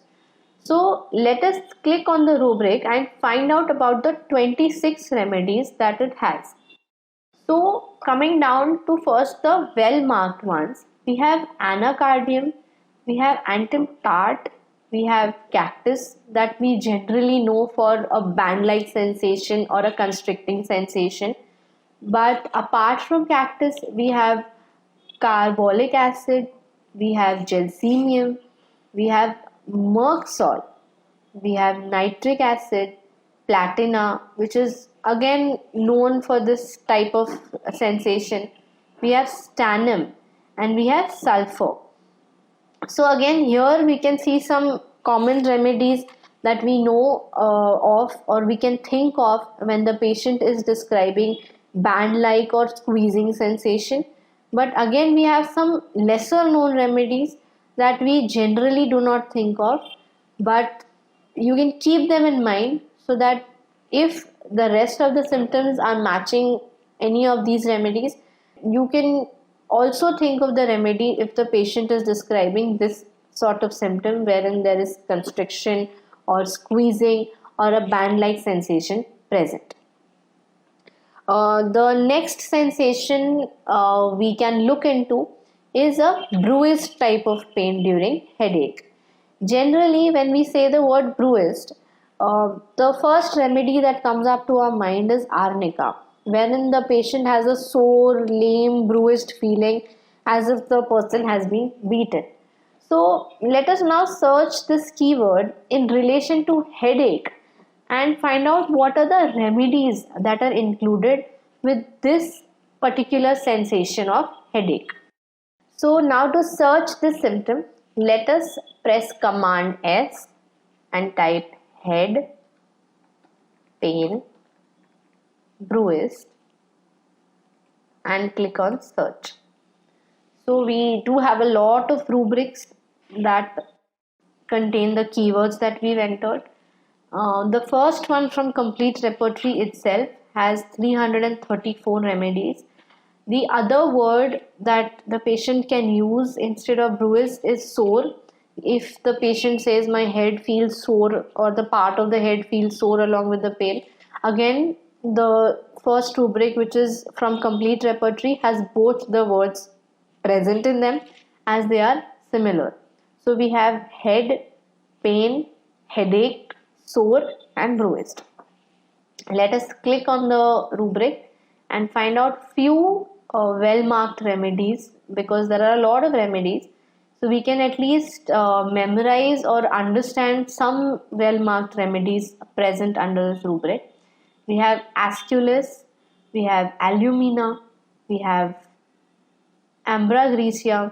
So let us click on the rubric and find out about the 26 remedies that it has. So coming down to first the well marked ones, we have anacardium, we have antim tart, we have cactus that we generally know for a band like sensation or a constricting sensation. But apart from cactus, we have carbolic acid, we have gelsemium, we have mercsol, we have nitric acid, platina, which is again known for this type of sensation. We have stannum and we have sulfur. So again here we can see some common remedies that we know of, or we can think of when the patient is describing band-like or squeezing sensation. But again we have some lesser known remedies that we generally do not think of, but you can keep them in mind, so that if the rest of the symptoms are matching any of these remedies, you can also think of the remedy if the patient is describing this sort of symptom wherein there is constriction or squeezing or a band-like sensation present. The next sensation we can look into is a bruised type of pain during headache. Generally, when we say the word bruised, the first remedy that comes up to our mind is arnica, wherein the patient has a sore, lame, bruised feeling as if the person has been beaten. So let us now search this keyword in relation to headache and find out what are the remedies that are included with this particular sensation of headache. So now to search this symptom, let us press Command S and type head, pain, bruised and click on search. So we do have a lot of rubrics that contain the keywords that we've entered. The first one from complete repertory itself has 334 remedies. The other word that the patient can use instead of bruised is sore. If the patient says my head feels sore or the part of the head feels sore along with the pain, again the first rubric, which is from complete repertory, has both the words present in them as they are similar. So we have head, pain, headache, sore and bruised. Let us click on the rubric and find out few well marked remedies, because there are a lot of remedies, so we can at least memorize or understand some well marked remedies present under this rubric. We have asculus, we have alumina, we have ambragracia,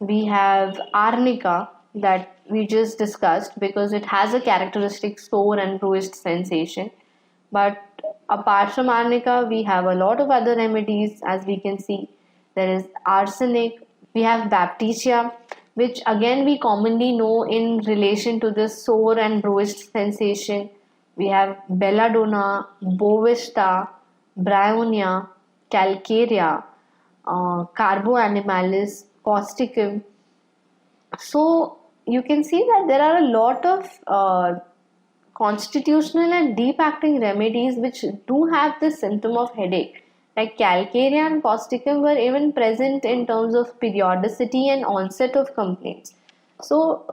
we have arnica that we just discussed because it has a characteristic sore and bruised sensation. But apart from arnica, we have a lot of other remedies. As we can see, there is arsenic, we have baptisia, which again we commonly know in relation to this sore and bruised sensation. We have belladonna, bovista, bryonia, calcarea, carbo animalis, causticum. So you can see that there are a lot of constitutional and deep acting remedies which do have this symptom of headache. Like calcarea and causticum were even present in terms of periodicity and onset of complaints. So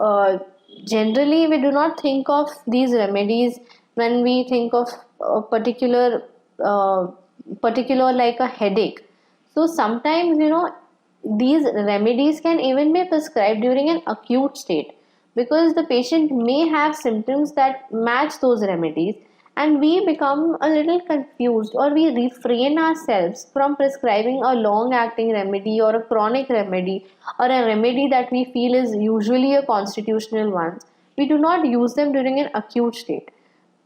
generally we do not think of these remedies when we think of a uh, particular like a headache. So sometimes, these remedies can even be prescribed during an acute state, because the patient may have symptoms that match those remedies, and we become a little confused, or we refrain ourselves from prescribing a long acting remedy or a chronic remedy or a remedy that we feel is usually a constitutional one. We do not use them during an acute state.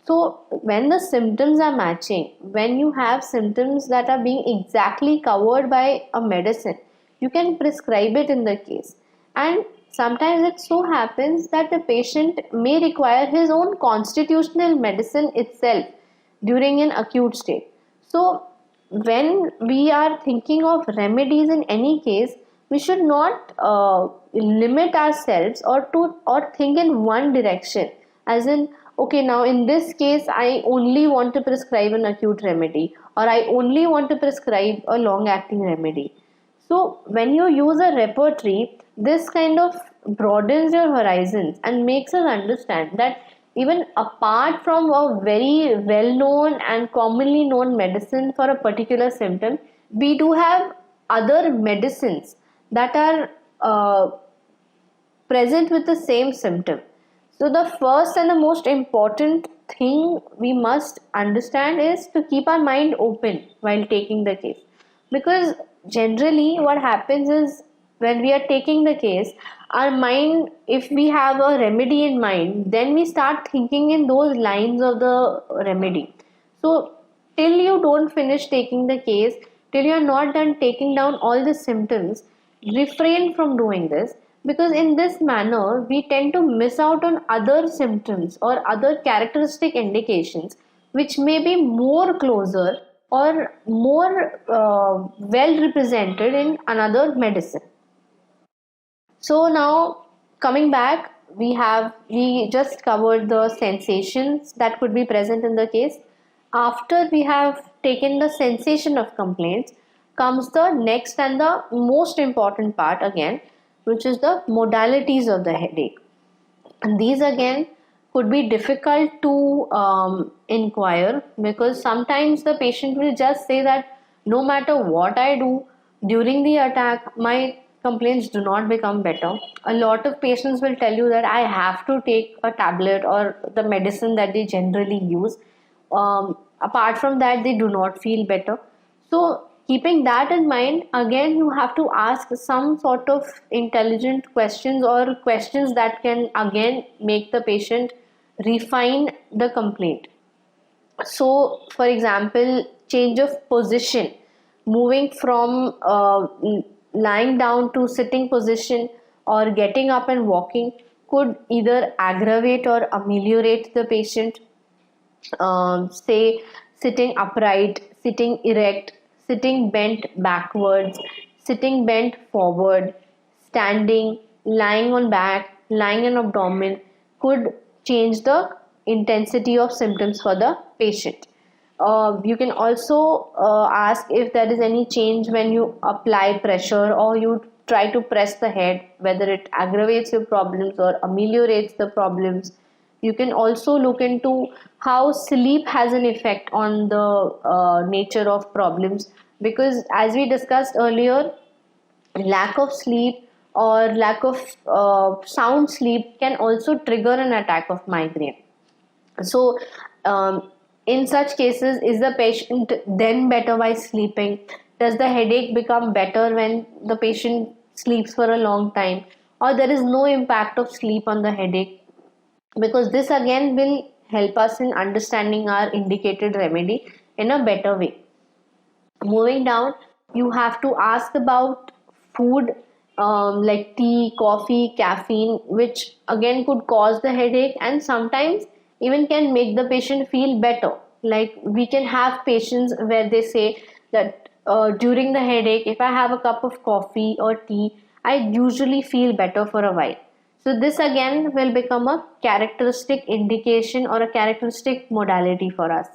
So, when the symptoms are matching, when you have symptoms that are being exactly covered by a medicine, you can prescribe it in the case. And sometimes it so happens that the patient may require his own constitutional medicine itself during an acute state. So, when we are thinking of remedies in any case, we should not limit ourselves or think in one direction, as in, okay, now in this case I only want to prescribe an acute remedy, or I only want to prescribe a long acting remedy. So when you use a repertory, this kind of broadens your horizons and makes us understand that even apart from a very well known and commonly known medicine for a particular symptom, we do have other medicines that are present with the same symptom. So, the first and the most important thing we must understand is to keep our mind open while taking the case. Because generally, what happens is, when we are taking the case, our mind, if we have a remedy in mind, then we start thinking in those lines of the remedy. So, till you don't finish taking the case, till you are not done taking down all the symptoms, refrain from doing this, because in this manner we tend to miss out on other symptoms or other characteristic indications which may be more closer or more well represented in another medicine. So now, coming back, we just covered the sensations that could be present in the case. After we have taken the sensation of complaints, comes the next and the most important part again, which is the modalities of the headache. And these again could be difficult to inquire, because sometimes the patient will just say that no matter what I do during the attack, my complaints do not become better. A lot of patients will tell you that I have to take a tablet or the medicine that they generally use. Apart from that, they do not feel better. So, keeping that in mind, again, you have to ask some sort of intelligent questions, or questions that can again make the patient refine the complaint. So, for example, change of position, moving from lying down to sitting position or getting up and walking, could either aggravate or ameliorate the patient. Say sitting upright, sitting erect, sitting bent backwards, sitting bent forward, standing, lying on back, lying on abdomen, could change the intensity of symptoms for the patient. You can also ask if there is any change when you apply pressure or you try to press the head, whether it aggravates your problems or ameliorates the problems. You can also look into how sleep has an effect on the nature of problems, because as we discussed earlier, lack of sleep or lack of sound sleep can also trigger an attack of migraine. So, in such cases, is the patient then better by sleeping? Does the headache become better when the patient sleeps for a long time, or there is no impact of sleep on the headache? Because this again will help us in understanding our indicated remedy in a better way. Moving down, you have to ask about food like tea, coffee, caffeine, which again could cause the headache and sometimes even can make the patient feel better. Like we can have patients where they say that during the headache, if I have a cup of coffee or tea, I usually feel better for a while. So this again will become a characteristic indication or a characteristic modality for us.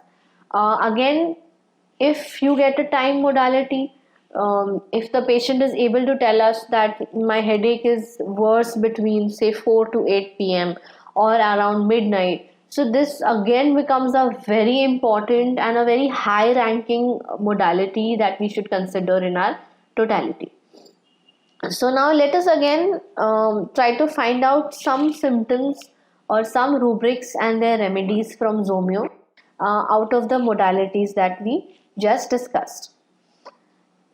Again, if you get a time modality, if the patient is able to tell us that my headache is worse between say 4 to 8 p.m. or around midnight, so this again becomes a very important and a very high ranking modality that we should consider in our totality. So now let us again try to find out some symptoms or some rubrics and their remedies from Zomeo out of the modalities that we just discussed.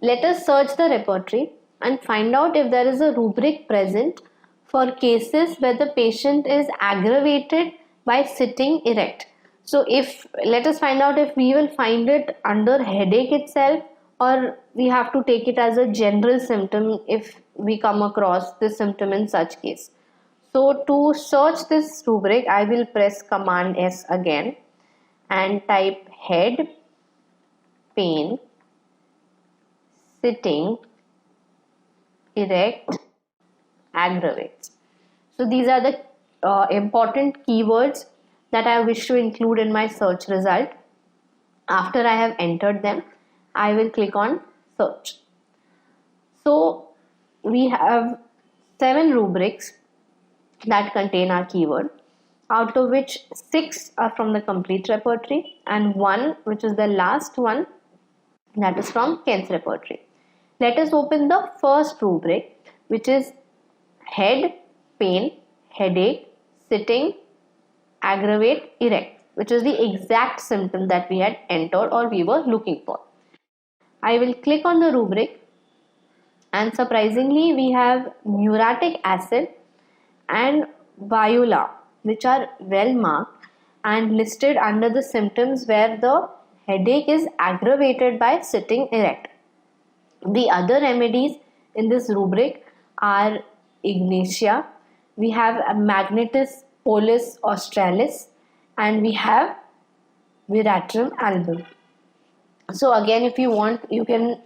Let us search the repertory and find out if there is a rubric present for cases where the patient is aggravated by sitting erect. So if let us find out if we will find it under headache itself or we have to take it as a general symptom if we come across this symptom in such case. So to search this rubric, I will press Command S again and type head, pain, sitting, erect, aggravates. So these are the important keywords that I wish to include in my search result. After I have entered them, I will click on search. So we have 7 rubrics that contain our keyword, out of which 6 are from the complete repertory and 1, which is the last one, that is from Ken's repertory. Let us open the first rubric, which is head, pain, headache, sitting, aggravate, erect, which is the exact symptom that we had entered or we were looking for. I will click on the rubric and surprisingly we have muriatic acid and viola, which are well marked and listed under the symptoms where the headache is aggravated by sitting erect. The other remedies in this rubric are ignatia, we have magnetis pollis australis, and we have veratrum album. So again, if you want, you can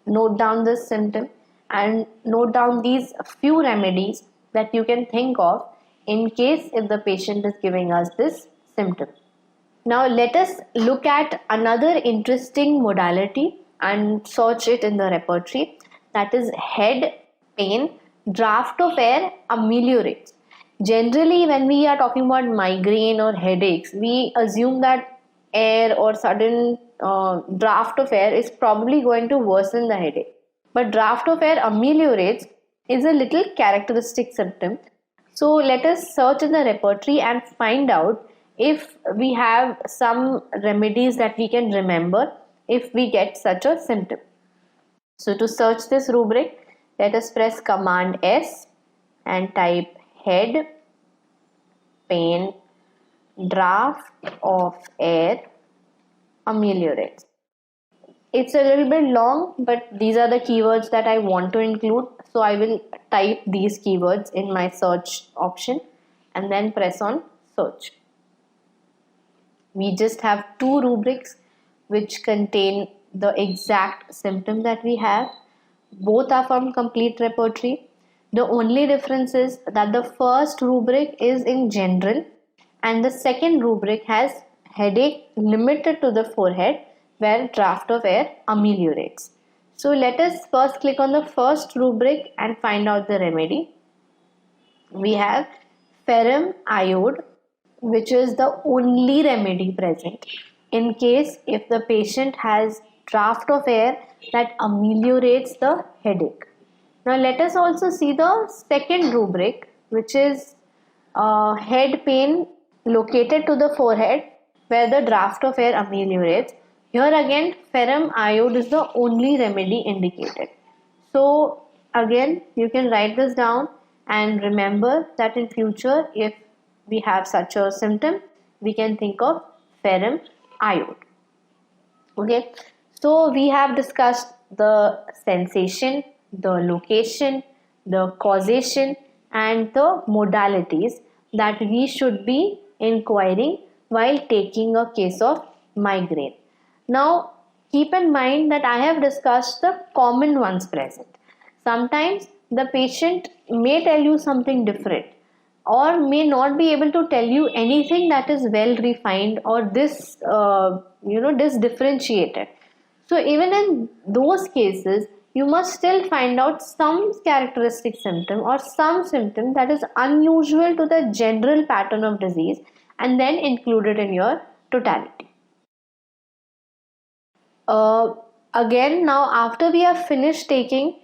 note down this symptom and note down these few remedies that you can think of in case if the patient is giving us this symptom. Now let us look at another interesting modality and search it in the repertory, that is head pain, draft of air ameliorates. Generally when we are talking about migraine or headaches, we assume that air or sudden draft of air is probably going to worsen the headache. But draft of air ameliorates is a little characteristic symptom. So let us search in the repertory and find out if we have some remedies that we can remember if we get such a symptom. So to search this rubric, let us press Command S and type head, pain, draft of air, ameliorates. It's a little bit long, but these are the keywords that I want to include. So I will type these keywords in my search option and then press on search. We just have 2 rubrics which contain the exact symptom that we have. Both are from complete repertory. The only difference is that the first rubric is in general and the second rubric has headache limited to the forehead where draft of air ameliorates. So let us first click on the first rubric and find out the remedy. We have ferrum iode, which is the only remedy present in case if the patient has draft of air that ameliorates the headache. Now let us also see the second rubric, which is head pain located to the forehead where the draft of air ameliorates. Here again ferrum iode is the only remedy indicated. So again you can write this down and remember that in future if we have such a symptom we can think of ferrum iode. Okay, so we have discussed the sensation, the location, the causation, and the modalities that we should be inquiring while taking a case of migraine. Now, keep in mind that I have discussed the common ones present. Sometimes the patient may tell you something different or may not be able to tell you anything that is well refined or this differentiated. So even in those cases, you must still find out some characteristic symptom or some symptom that is unusual to the general pattern of disease and then include it in your totality. Uh, Again, now after we have finished taking,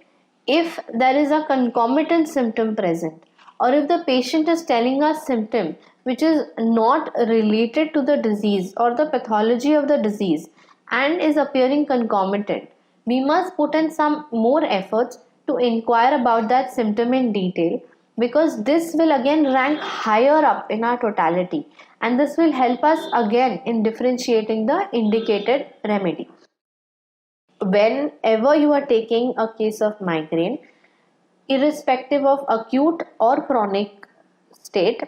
if there is a concomitant symptom present or if the patient is telling us symptom which is not related to the disease or the pathology of the disease and is appearing concomitant, we must put in some more efforts to inquire about that symptom in detail, because this will again rank higher up in our totality and this will help us again in differentiating the indicated remedy. Whenever you are taking a case of migraine, irrespective of acute or chronic state,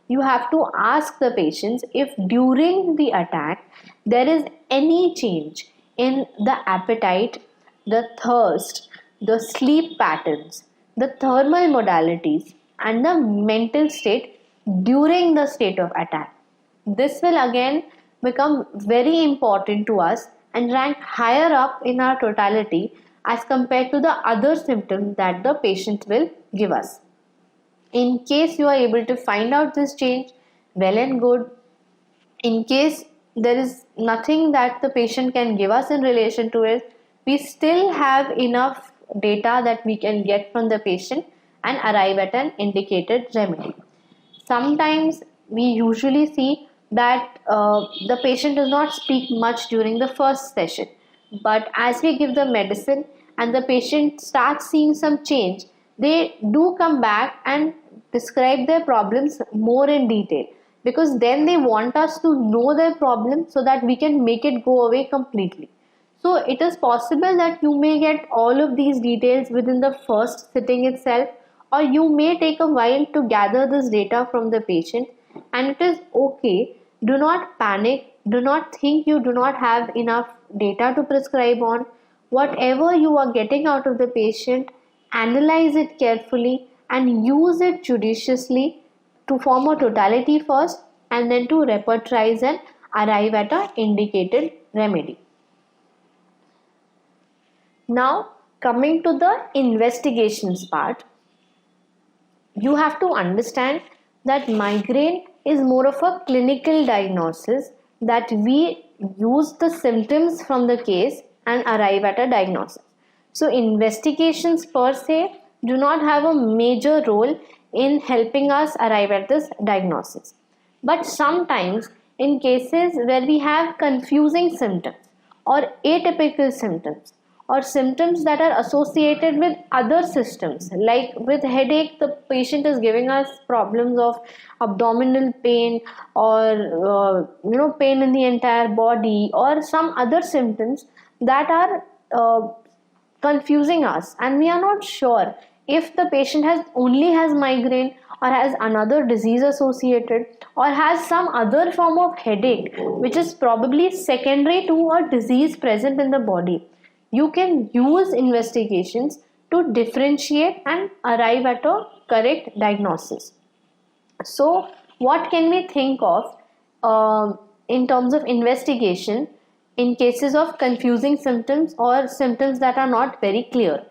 you have to ask the patients if during the attack there is any change in the appetite, the thirst, the sleep patterns, the thermal modalities, and the mental state during the state of attack. This will again become very important to us and rank higher up in our totality as compared to the other symptoms that the patient will give us. In case you are able to find out this change, well and good. In case there is nothing that the patient can give us in relation to it, we still have enough data that we can get from the patient and arrive at an indicated remedy. Sometimes we usually see that the patient does not speak much during the first session, but as we give the medicine and the patient starts seeing some change, they do come back and describe their problems more in detail, because then they want us to know their problem so that we can make it go away completely. So it is possible that you may get all of these details within the first sitting itself, or you may take a while to gather this data from the patient, and it is okay. Do not panic. Do not think you do not have enough data to prescribe on. Whatever you are getting out of the patient, analyze it carefully and use it judiciously to form a totality first and then to repertorize and arrive at a indicated remedy. Now, coming to the investigations part, you have to understand that migraine is more of a clinical diagnosis, that we use the symptoms from the case and arrive at a diagnosis. So investigations per se do not have a major role in helping us arrive at this diagnosis. But sometimes in cases where we have confusing symptoms or atypical symptoms, or symptoms that are associated with other systems, like with headache the patient is giving us problems of abdominal pain or pain in the entire body, or some other symptoms that are confusing us and we are not sure if the patient has migraine or has another disease associated or has some other form of headache which is probably secondary to a disease present in the body. You can use investigations to differentiate and arrive at a correct diagnosis. So, what can we think of in terms of investigation in cases of confusing symptoms or symptoms that are not very clear?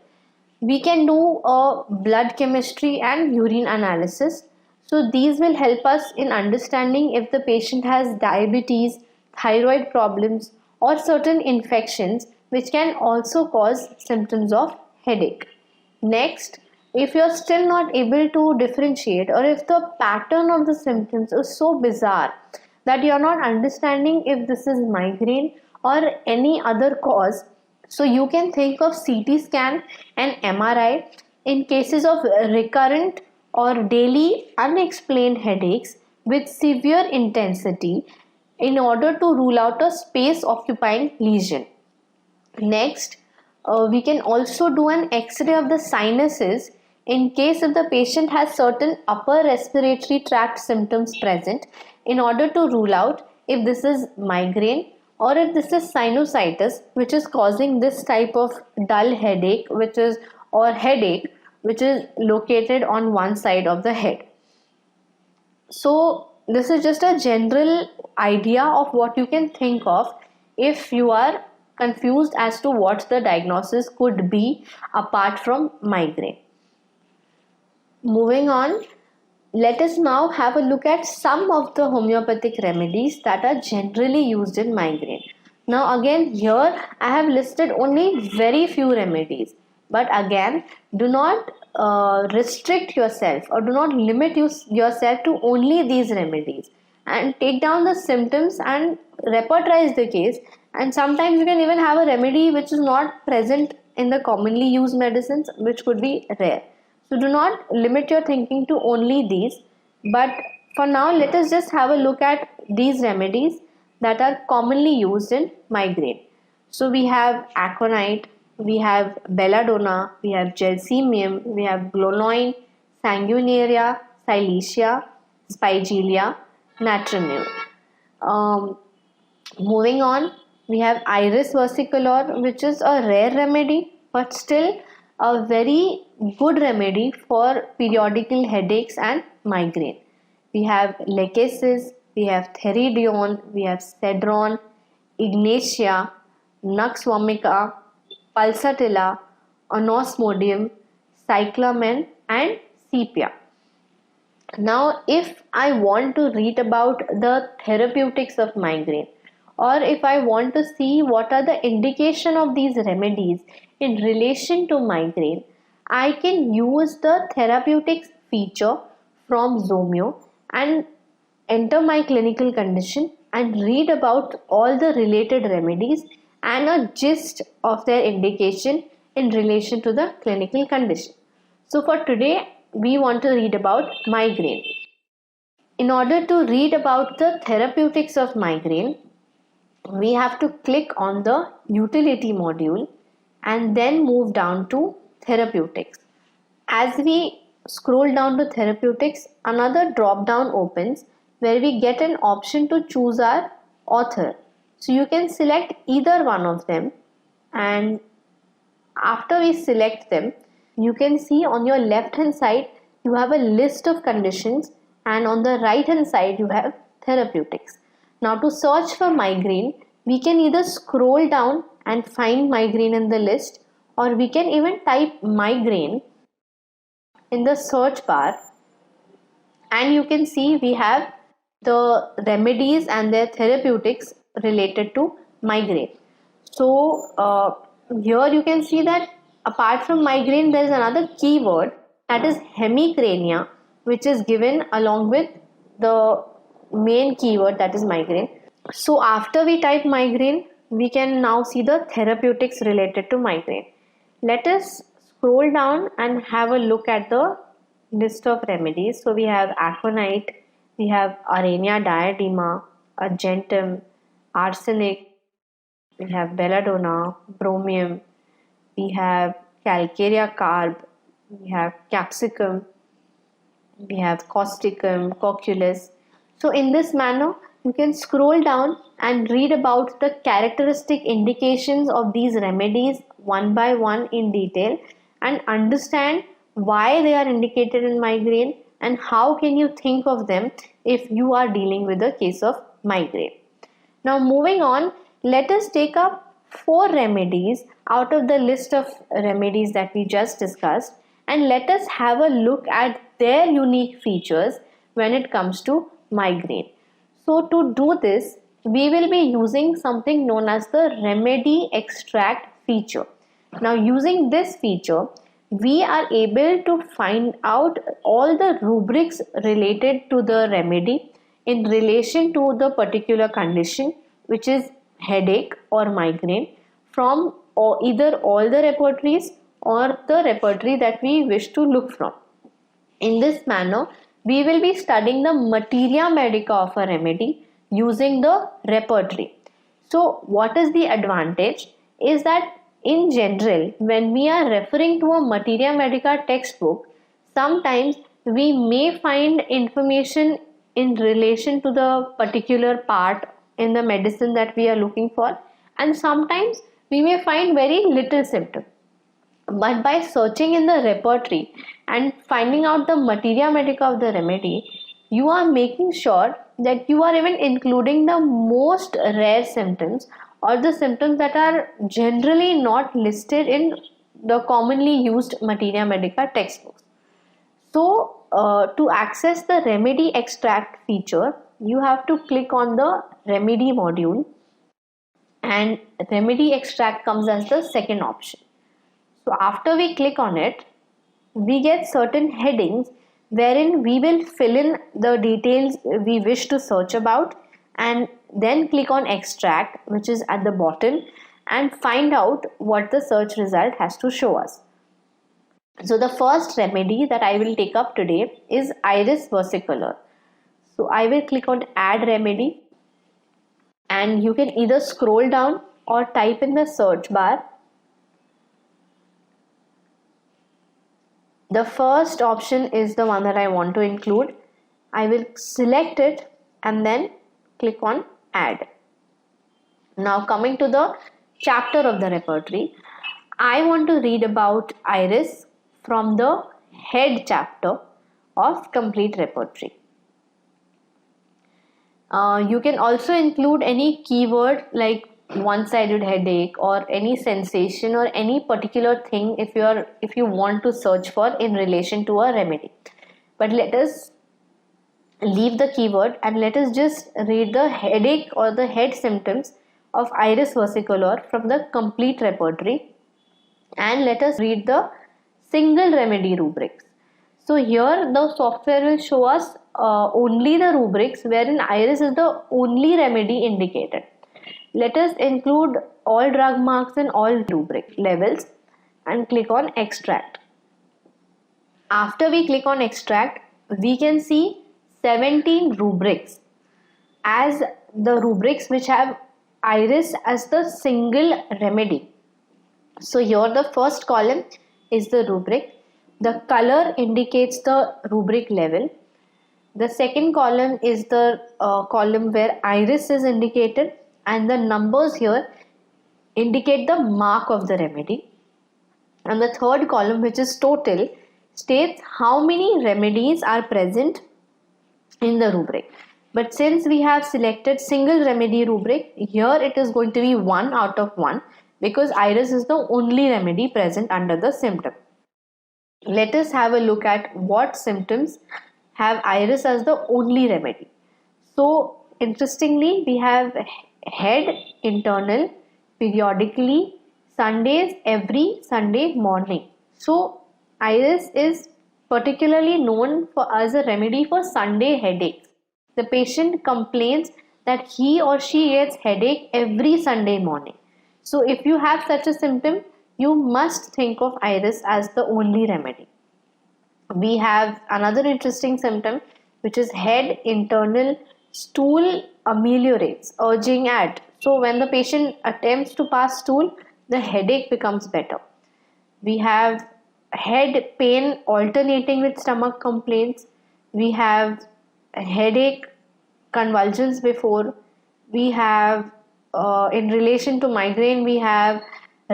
We can do a blood chemistry and urine analysis. So, these will help us in understanding if the patient has diabetes, thyroid problems, or certain infections which can also cause symptoms of headache. Next, if you are still not able to differentiate, or if the pattern of the symptoms is so bizarre that you are not understanding if this is migraine or any other cause, so you can think of CT scan and MRI in cases of recurrent or daily unexplained headaches with severe intensity in order to rule out a space occupying lesion. Next, we can also do an X-ray of the sinuses in case if the patient has certain upper respiratory tract symptoms present, in order to rule out if this is migraine or if this is sinusitis which is causing this type of dull headache or headache which is located on one side of the head. So this is just a general idea of what you can think of if you are confused as to what the diagnosis could be apart from migraine. Moving on, let us now have a look at some of the homeopathic remedies that are generally used in migraine. Now again, here I have listed only very few remedies, but again, do not restrict yourself or do not limit yourself to only these remedies, and take down the symptoms and repertorize the case. And sometimes you can even have a remedy which is not present in the commonly used medicines, which could be rare. So do not limit your thinking to only these, but for now let us just have a look at these remedies that are commonly used in migraine. So we have aconite, we have belladonna, we have gelsemium, we have glonoine, sanguinaria, silesia, spigelia, natrimum. Moving on, we have iris versicolor, which is a rare remedy but still a very good remedy for periodical headaches and migraine. We have lachesis, we have theridion, we have cedron, ignatia, nux vomica, pulsatilla, anosmodium, cyclamen and sepia. Now if I want to read about the therapeutics of migraine, or if I want to see what are the indication of these remedies in relation to migraine, I can use the therapeutics feature from Zomeo and enter my clinical condition and read about all the related remedies and a gist of their indication in relation to the clinical condition. So for today, we want to read about migraine. In order to read about the therapeutics of migraine, we have to click on the utility module and then move down to therapeutics. As we scroll down to therapeutics, another drop down opens where we get an option to choose our author. So you can select either one of them, and after we select them, you can see on your left hand side you have a list of conditions, and on the right hand side you have therapeutics. Now to search for migraine, we can either scroll down and find migraine in the list, or we can even type migraine in the search bar, and you can see we have the remedies and their therapeutics related to migraine. So here you can see that apart from migraine there is another keyword, that is hemicrania, which is given along with the main keyword, that is migraine. So after we type migraine, we can now see the therapeutics related to migraine. Let us scroll down and have a look at the list of remedies. So we have aconite, we have arania diadema, argentum, arsenic, we have belladonna, bromium, we have calcarea carb, we have capsicum, we have causticum, cocculus. So in this manner, you can scroll down and read about the characteristic indications of these remedies one by one in detail and understand why they are indicated in migraine and how can you think of them if you are dealing with a case of migraine. Now moving on, let us take up 4 remedies out of the list of remedies that we just discussed, and let us have a look at their unique features when it comes to migraine. So to do this, we will be using something known as the remedy extract feature. Now using this feature, we are able to find out all the rubrics related to the remedy in relation to the particular condition, which is headache or migraine, from either all the repertories or the repertory that we wish to look from. In this manner, we will be studying the materia medica of a remedy using the repertory. So what is the advantage is that in general, when we are referring to a materia medica textbook, Sometimes we may find information in relation to the particular part in the medicine that we are looking for, and sometimes we may find very little symptom. But by searching in the repertory and finding out the materia medica of the remedy, you are making sure that you are even including the most rare symptoms or the symptoms that are generally not listed in the commonly used materia medica textbooks. So, to access the remedy extract feature, you have to click on the remedy module, and remedy extract comes as the second option. So after we click on it, we get certain headings wherein we will fill in the details we wish to search about, and then click on extract, which is at the bottom, and find out what the search result has to show us. So the first remedy that I will take up today is iris versicolor. So I will click on add remedy, and you can either scroll down or type in the search bar. The first option is the one that I want to include. I will select it and then click on add. Now coming to the chapter of the repertory, I want to read about iris from the head chapter of complete repertory. You can also include any keyword like one-sided headache or any sensation or any particular thing if you want to search for in relation to a remedy. But let us leave the keyword and let us just read the headache or the head symptoms of iris versicolor from the complete repertory, and let us read the single remedy rubrics. So here the software will show us only the rubrics wherein iris is the only remedy indicated. Let us include all drug marks and all rubric levels and click on extract. After we click on extract, we can see 17 rubrics as the rubrics which have iris as the single remedy. So here the first column is the rubric. The color indicates the rubric level. The second column is the column where iris is indicated, and the numbers here indicate the mark of the remedy. And the third column, which is total, states how many remedies are present in the rubric. But since we have selected single remedy rubric, here it is going to be 1 out of 1 because iris is the only remedy present under the symptom. Let us have a look at what symptoms have iris as the only remedy. So interestingly, we have head, internal, periodically, Sundays, every Sunday morning. So iris is particularly known for as a remedy for Sunday headaches. The patient complains that he or she gets headache every Sunday morning. So if you have such a symptom, you must think of iris as the only remedy. We have another interesting symptom, which is head, internal, stool ameliorates, urging at. So when the patient attempts to pass stool, the headache becomes better. We have head pain alternating with stomach complaints. We have headache, convulsions before. We have in relation to migraine, we have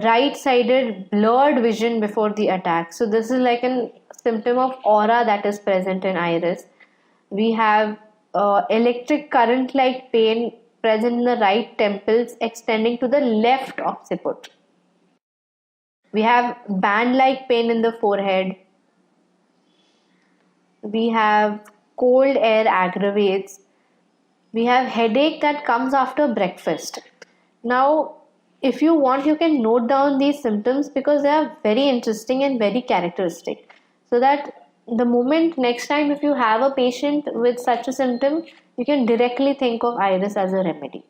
right-sided blurred vision before the attack. So this is like a symptom of aura that is present in iris. We have electric current like pain present in the right temples extending to the left occiput. We have band like pain in the forehead. We have cold air aggravates. We have headache that comes after breakfast. Now, if you want, you can note down these symptoms because they are very interesting and very characteristic. So that the moment next time if you have a patient with such a symptom, you can directly think of iris as a remedy.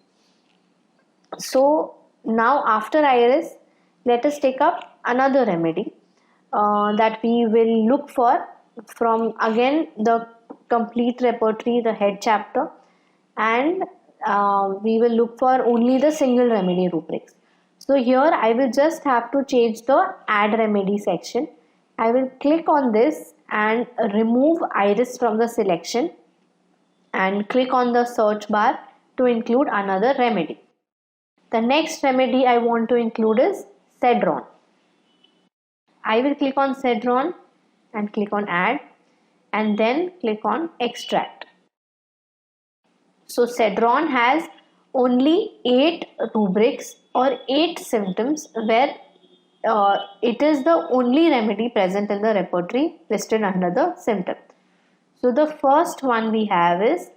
So now after iris, let us take up another remedy that we will look for from again the complete repertory, the head chapter, and we will look for only the single remedy rubrics. So here I will just have to change the add remedy section. I will click on this and remove iris from the selection and click on the search bar to include another remedy. The next remedy I want to include is Cedron. I will click on Cedron and click on add and then click on extract. So Cedron has only 8 rubrics or 8 symptoms where it is the only remedy present in the repertory listed under the symptom. So the first one we have is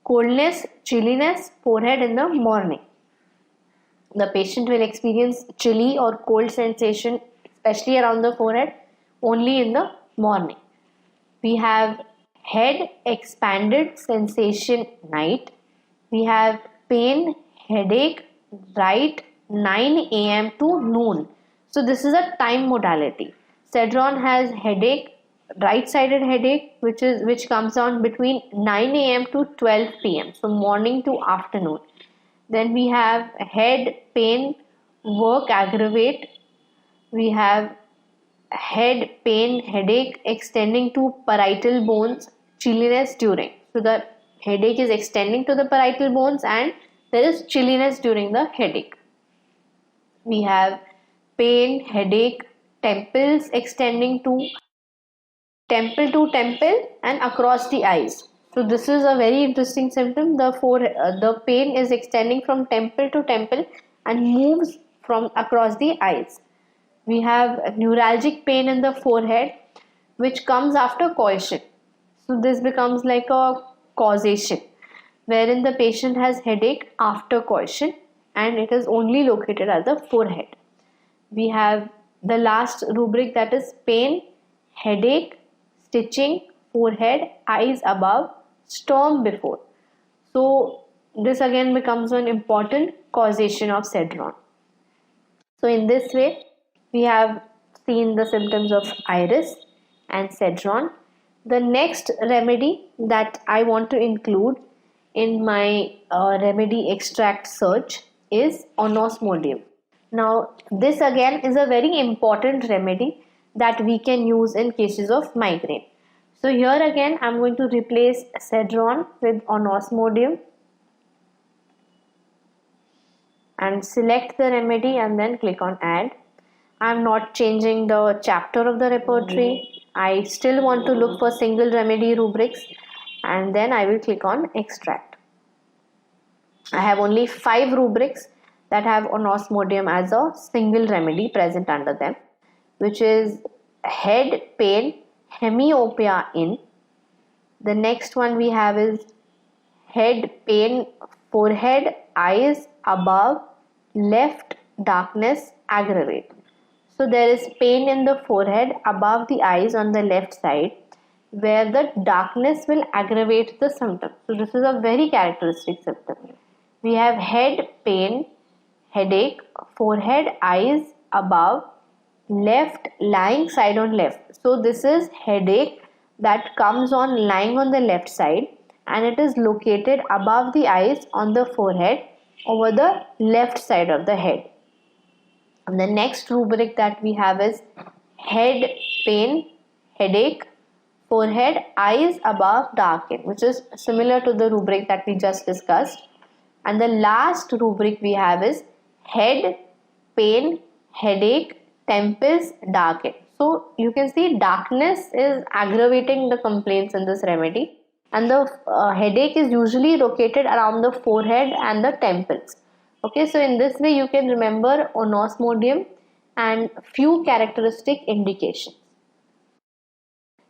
coldness, chilliness, forehead in the morning. The patient will experience chilly or cold sensation, especially around the forehead, only in the morning. We have head expanded sensation night. We have pain, headache, right 9 a.m. to noon. So this is a time modality. Cedron has headache, right-sided headache, which comes on between 9 a.m. to 12 p.m. So morning to afternoon. Then we have head pain, work aggravate. We have head pain, headache extending to parietal bones, chilliness during. So the headache is extending to the parietal bones and there is chilliness during the headache. We have pain, headache, temples extending to temple and across the eyes. So this is a very interesting symptom. The pain is extending from temple to temple and moves from across the eyes. We have neurologic pain in the forehead which comes after causation. So this becomes like a causation wherein the patient has headache after causation and it is only located at the forehead. We have the last rubric, that is pain, headache, stitching, forehead, eyes above, storm before. So this again becomes an important causation of Cedron. So in this way we have seen the symptoms of iris and Cedron. The next remedy that I want to include in my remedy extract search is Onosmodium. Now this again is a very important remedy that we can use in cases of migraine. So here again I am going to replace Cedron with Onosmodium and select the remedy and then click on add. I am not changing the chapter of the repertory. I still want to look for single remedy rubrics and then I will click on extract. I have only 5 rubrics that have Onosmodium as a single remedy present under them, which is head pain, hemiopia in. The next one we have is head pain, forehead, eyes above, left darkness, aggravate. So there is pain in the forehead above the eyes on the left side where the darkness will aggravate the symptom. So this is a very characteristic symptom. We have head pain, headache, forehead, eyes above, left lying side on left. So this is headache that comes on lying on the left side and it is located above the eyes on the forehead over the left side of the head. And the next rubric that we have is head pain, headache, forehead, eyes above, darken, which is similar to the rubric that we just discussed. And the last rubric we have is head pain, headache, temples, darken. So you can see darkness is aggravating the complaints in this remedy and the headache is usually located around the forehead and the temples. Okay, so in this way you can remember Onosmodium and few characteristic indications.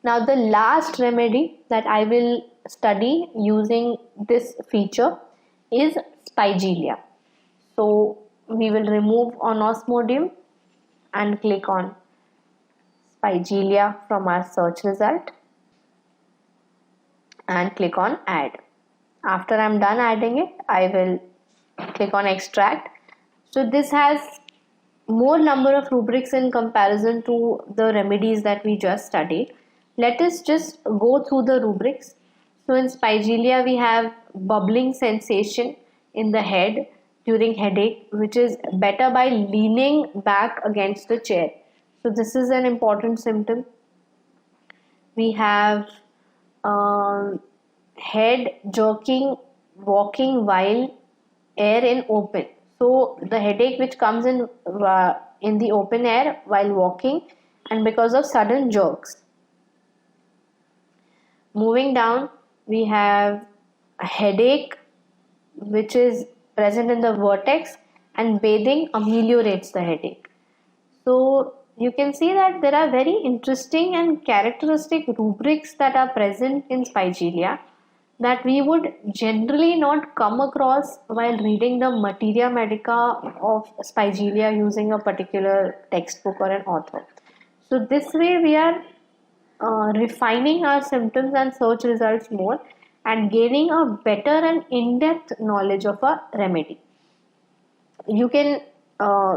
Now the last remedy that I will study using this feature is Spigelia. So we will remove Onosmodium and click on Spigelia from our search result and click on add. After I am done adding it, I will click on extract. So this has more number of rubrics in comparison to the remedies that we just studied. Let us just go through the rubrics. So in Spigelia we have bubbling sensation in the head during headache, which is better by leaning back against the chair. So this is an important symptom. We have head jerking, walking while air in open. So the headache which comes in the open air while walking and because of sudden jerks. Moving down, we have a headache which is present in the vertex, and bathing ameliorates the headache. So you can see that there are very interesting and characteristic rubrics that are present in Spigelia that we would generally not come across while reading the materia medica of Spigelia using a particular textbook or an author. So this way we are refining our symptoms and search results more and gaining a better and in-depth knowledge of a remedy. You can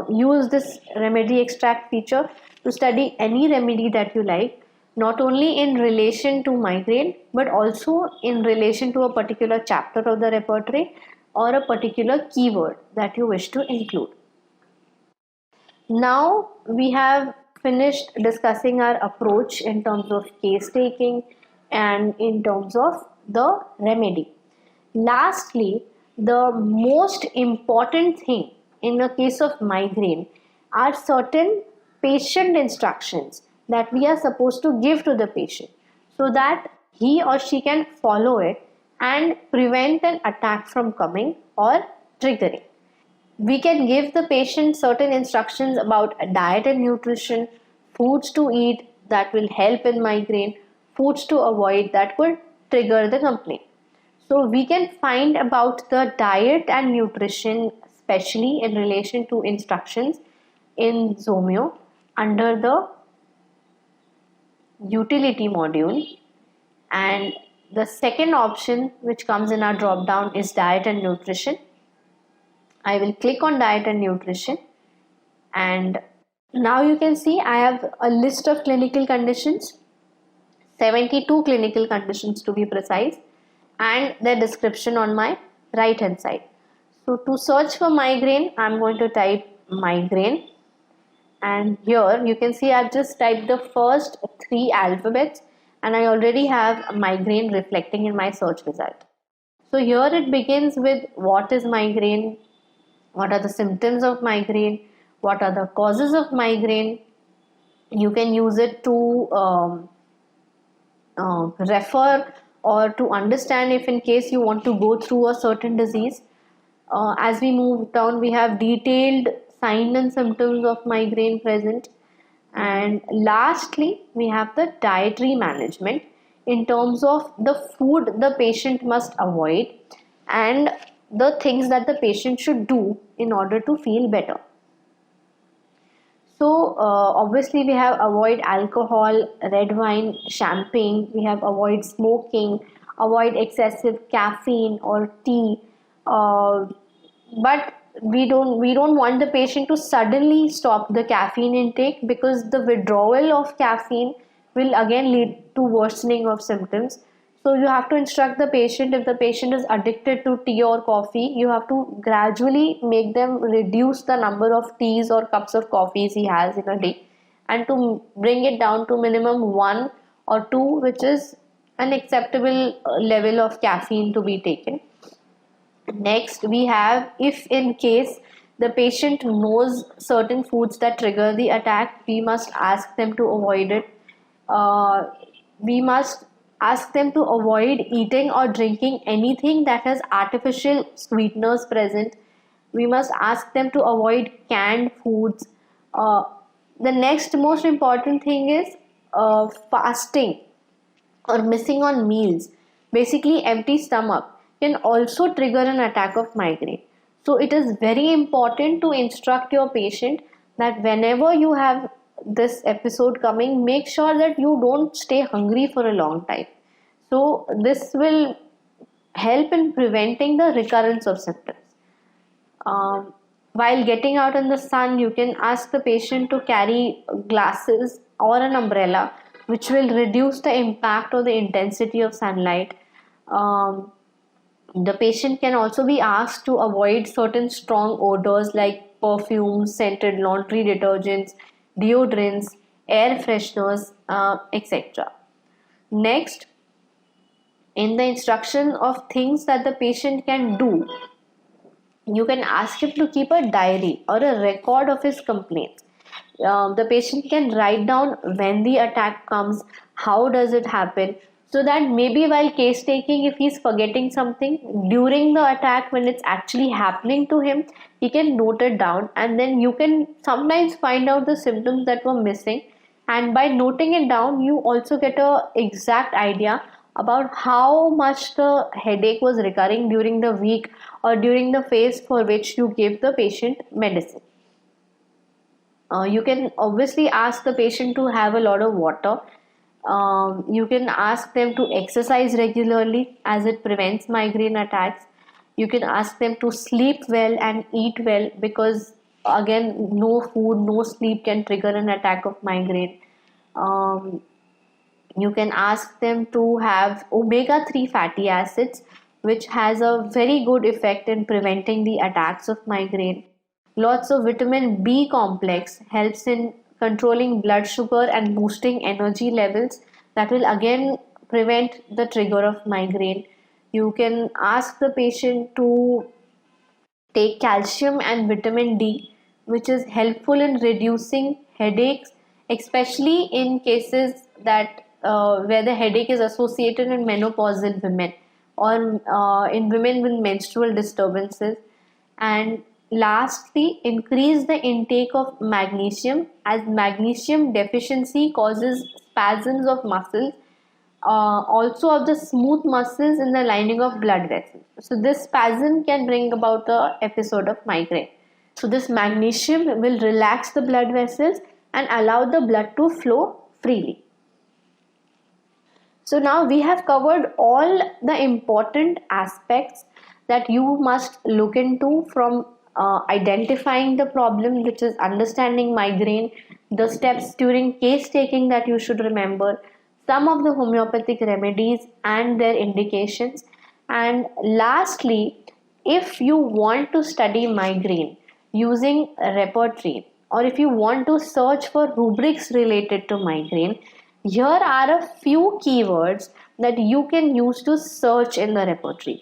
use this remedy extract feature to study any remedy that you like, not only in relation to migraine but also in relation to a particular chapter of the repertory or a particular keyword that you wish to include. Now we have finished discussing our approach in terms of case taking and in terms of the remedy. Lastly, the most important thing in a case of migraine are certain patient instructions that we are supposed to give to the patient so that he or she can follow it and prevent an attack from coming or triggering. We can give the patient certain instructions about diet and nutrition, foods to eat that will help in migraine, foods to avoid that could trigger the complaint. So we can find about the diet and nutrition, especially in relation to instructions in Zomeo under the utility module. And the second option which comes in our drop down is diet and nutrition. I will click on diet and nutrition, and now you can see I have a list of clinical conditions, 72 clinical conditions to be precise, and their description on my right hand side. So to search for migraine, I'm going to type migraine, and here you can see I've just typed the first 3 alphabets and I already have migraine reflecting in my search result. So here it begins with what is migraine, what are the symptoms of migraine, what are the causes of migraine. You can use it to refer or to understand if in case you want to go through a certain disease. As we move down, we have detailed signs and symptoms of migraine present, and lastly we have the dietary management in terms of the food the patient must avoid and the things that the patient should do in order to feel better. So obviously we have avoid alcohol, red wine, champagne, we have avoid smoking, avoid excessive caffeine or tea, but we don't want the patient to suddenly stop the caffeine intake, because the withdrawal of caffeine will again lead to worsening of symptoms. So you have to instruct the patient, if the patient is addicted to tea or coffee, you have to gradually make them reduce the number of teas or cups of coffees he has in a day, and to bring it down to minimum 1 or 2, which is an acceptable level of caffeine to be taken. Next, we have, if in case the patient knows certain foods that trigger the attack, we must ask them to avoid it. We must ask them to avoid eating or drinking anything that has artificial sweeteners present. We must ask them to avoid canned foods. The next most important thing is fasting or missing on meals. Basically, empty stomach can also trigger an attack of migraine. So it is very important to instruct your patient that whenever you have this episode coming, make sure that you don't stay hungry for a long time. So this will help in preventing the recurrence of symptoms. While getting out in the sun, you can ask the patient to carry glasses or an umbrella, which will reduce the impact or the intensity of sunlight. The patient can also be asked to avoid certain strong odors like perfumes, scented laundry detergents, deodorants, air fresheners, etc. Next, in the instruction of things that the patient can do, you can ask him to keep a diary or a record of his complaints. The patient can write down when the attack comes, how does it happen, so that maybe while case taking, if he's forgetting something during the attack when it's actually happening to him, he can note it down, and then you can sometimes find out the symptoms that were missing, and by noting it down you also get a exact idea about how much the headache was recurring during the week or during the phase for which you gave the patient medicine. You can obviously ask the patient to have a lot of water. You can ask them to exercise regularly as it prevents migraine attacks. You can ask them to sleep well and eat well, because again, no food, no sleep can trigger an attack of migraine. You can ask them to have omega-3 fatty acids, which has a very good effect in preventing the attacks of migraine. Lots of vitamin B complex helps in controlling blood sugar and boosting energy levels. That will again prevent the trigger of migraine. You can ask the patient to take calcium and vitamin D, which is helpful in reducing headaches, especially in cases that where the headache is associated in menopausal women or in women with menstrual disturbances. And lastly, increase the intake of magnesium, as magnesium deficiency causes spasms of muscles, also of the smooth muscles in the lining of blood vessels. So this spasm can bring about the episode of migraine. So this magnesium will relax the blood vessels and allow the blood to flow freely. So now we have covered all the important aspects that you must look into from identifying the problem, which is understanding migraine, the steps during case taking that you should remember, some of the homeopathic remedies and their indications, and lastly, if you want to study migraine using repertory, or if you want to search for rubrics related to migraine, here are a few keywords that you can use to search in the repertory.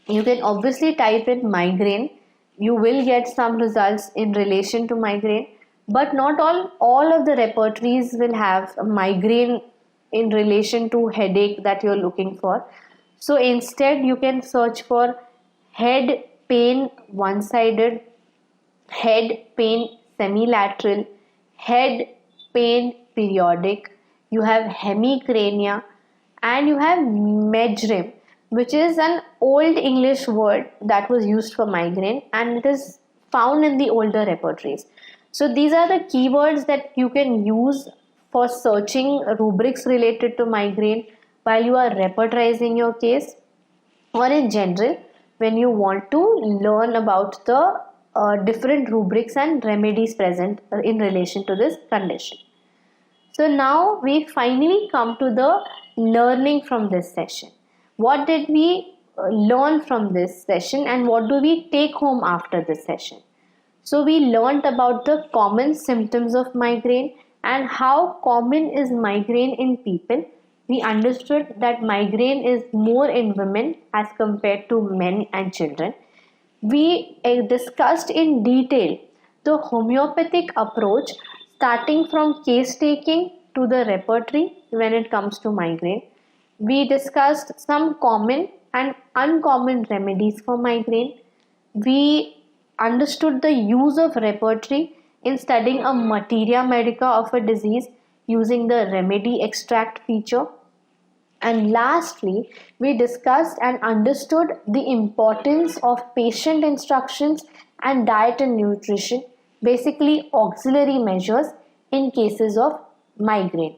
You can obviously type in migraine. You will get some results in relation to migraine, but not all of the repertories will have a migraine in relation to headache that you're looking for. So instead you can search for head pain one-sided, head pain semilateral, head pain periodic, you have hemicrania, and you have megrim, which is an old English word that was used for migraine, and it is found in the older repertories. So these are the keywords that you can use for searching rubrics related to migraine while you are repertorizing your case, or in general when you want to learn about the different rubrics and remedies present in relation to this condition. So now we finally come to the learning from this session. What did we learn from this session, and what do we take home after this session? So we learned about the common symptoms of migraine and how common is migraine in people. We understood that migraine is more in women as compared to men and children. We discussed in detail the homeopathic approach, starting from case taking to the repertory when it comes to migraine. We discussed some common and uncommon remedies for migraine. We understood the use of repertory in studying a materia medica of a disease using the remedy extract feature. And lastly, we discussed and understood the importance of patient instructions and diet and nutrition, basically auxiliary measures in cases of migraine.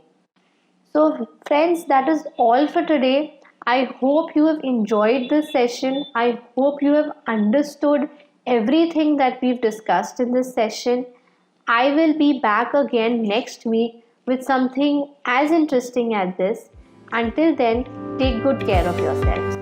So friends, that is all for today. I hope you have enjoyed this session. I hope you have understood everything that we've discussed in this session. I will be back again next week with something as interesting as this. Until then, take good care of yourselves.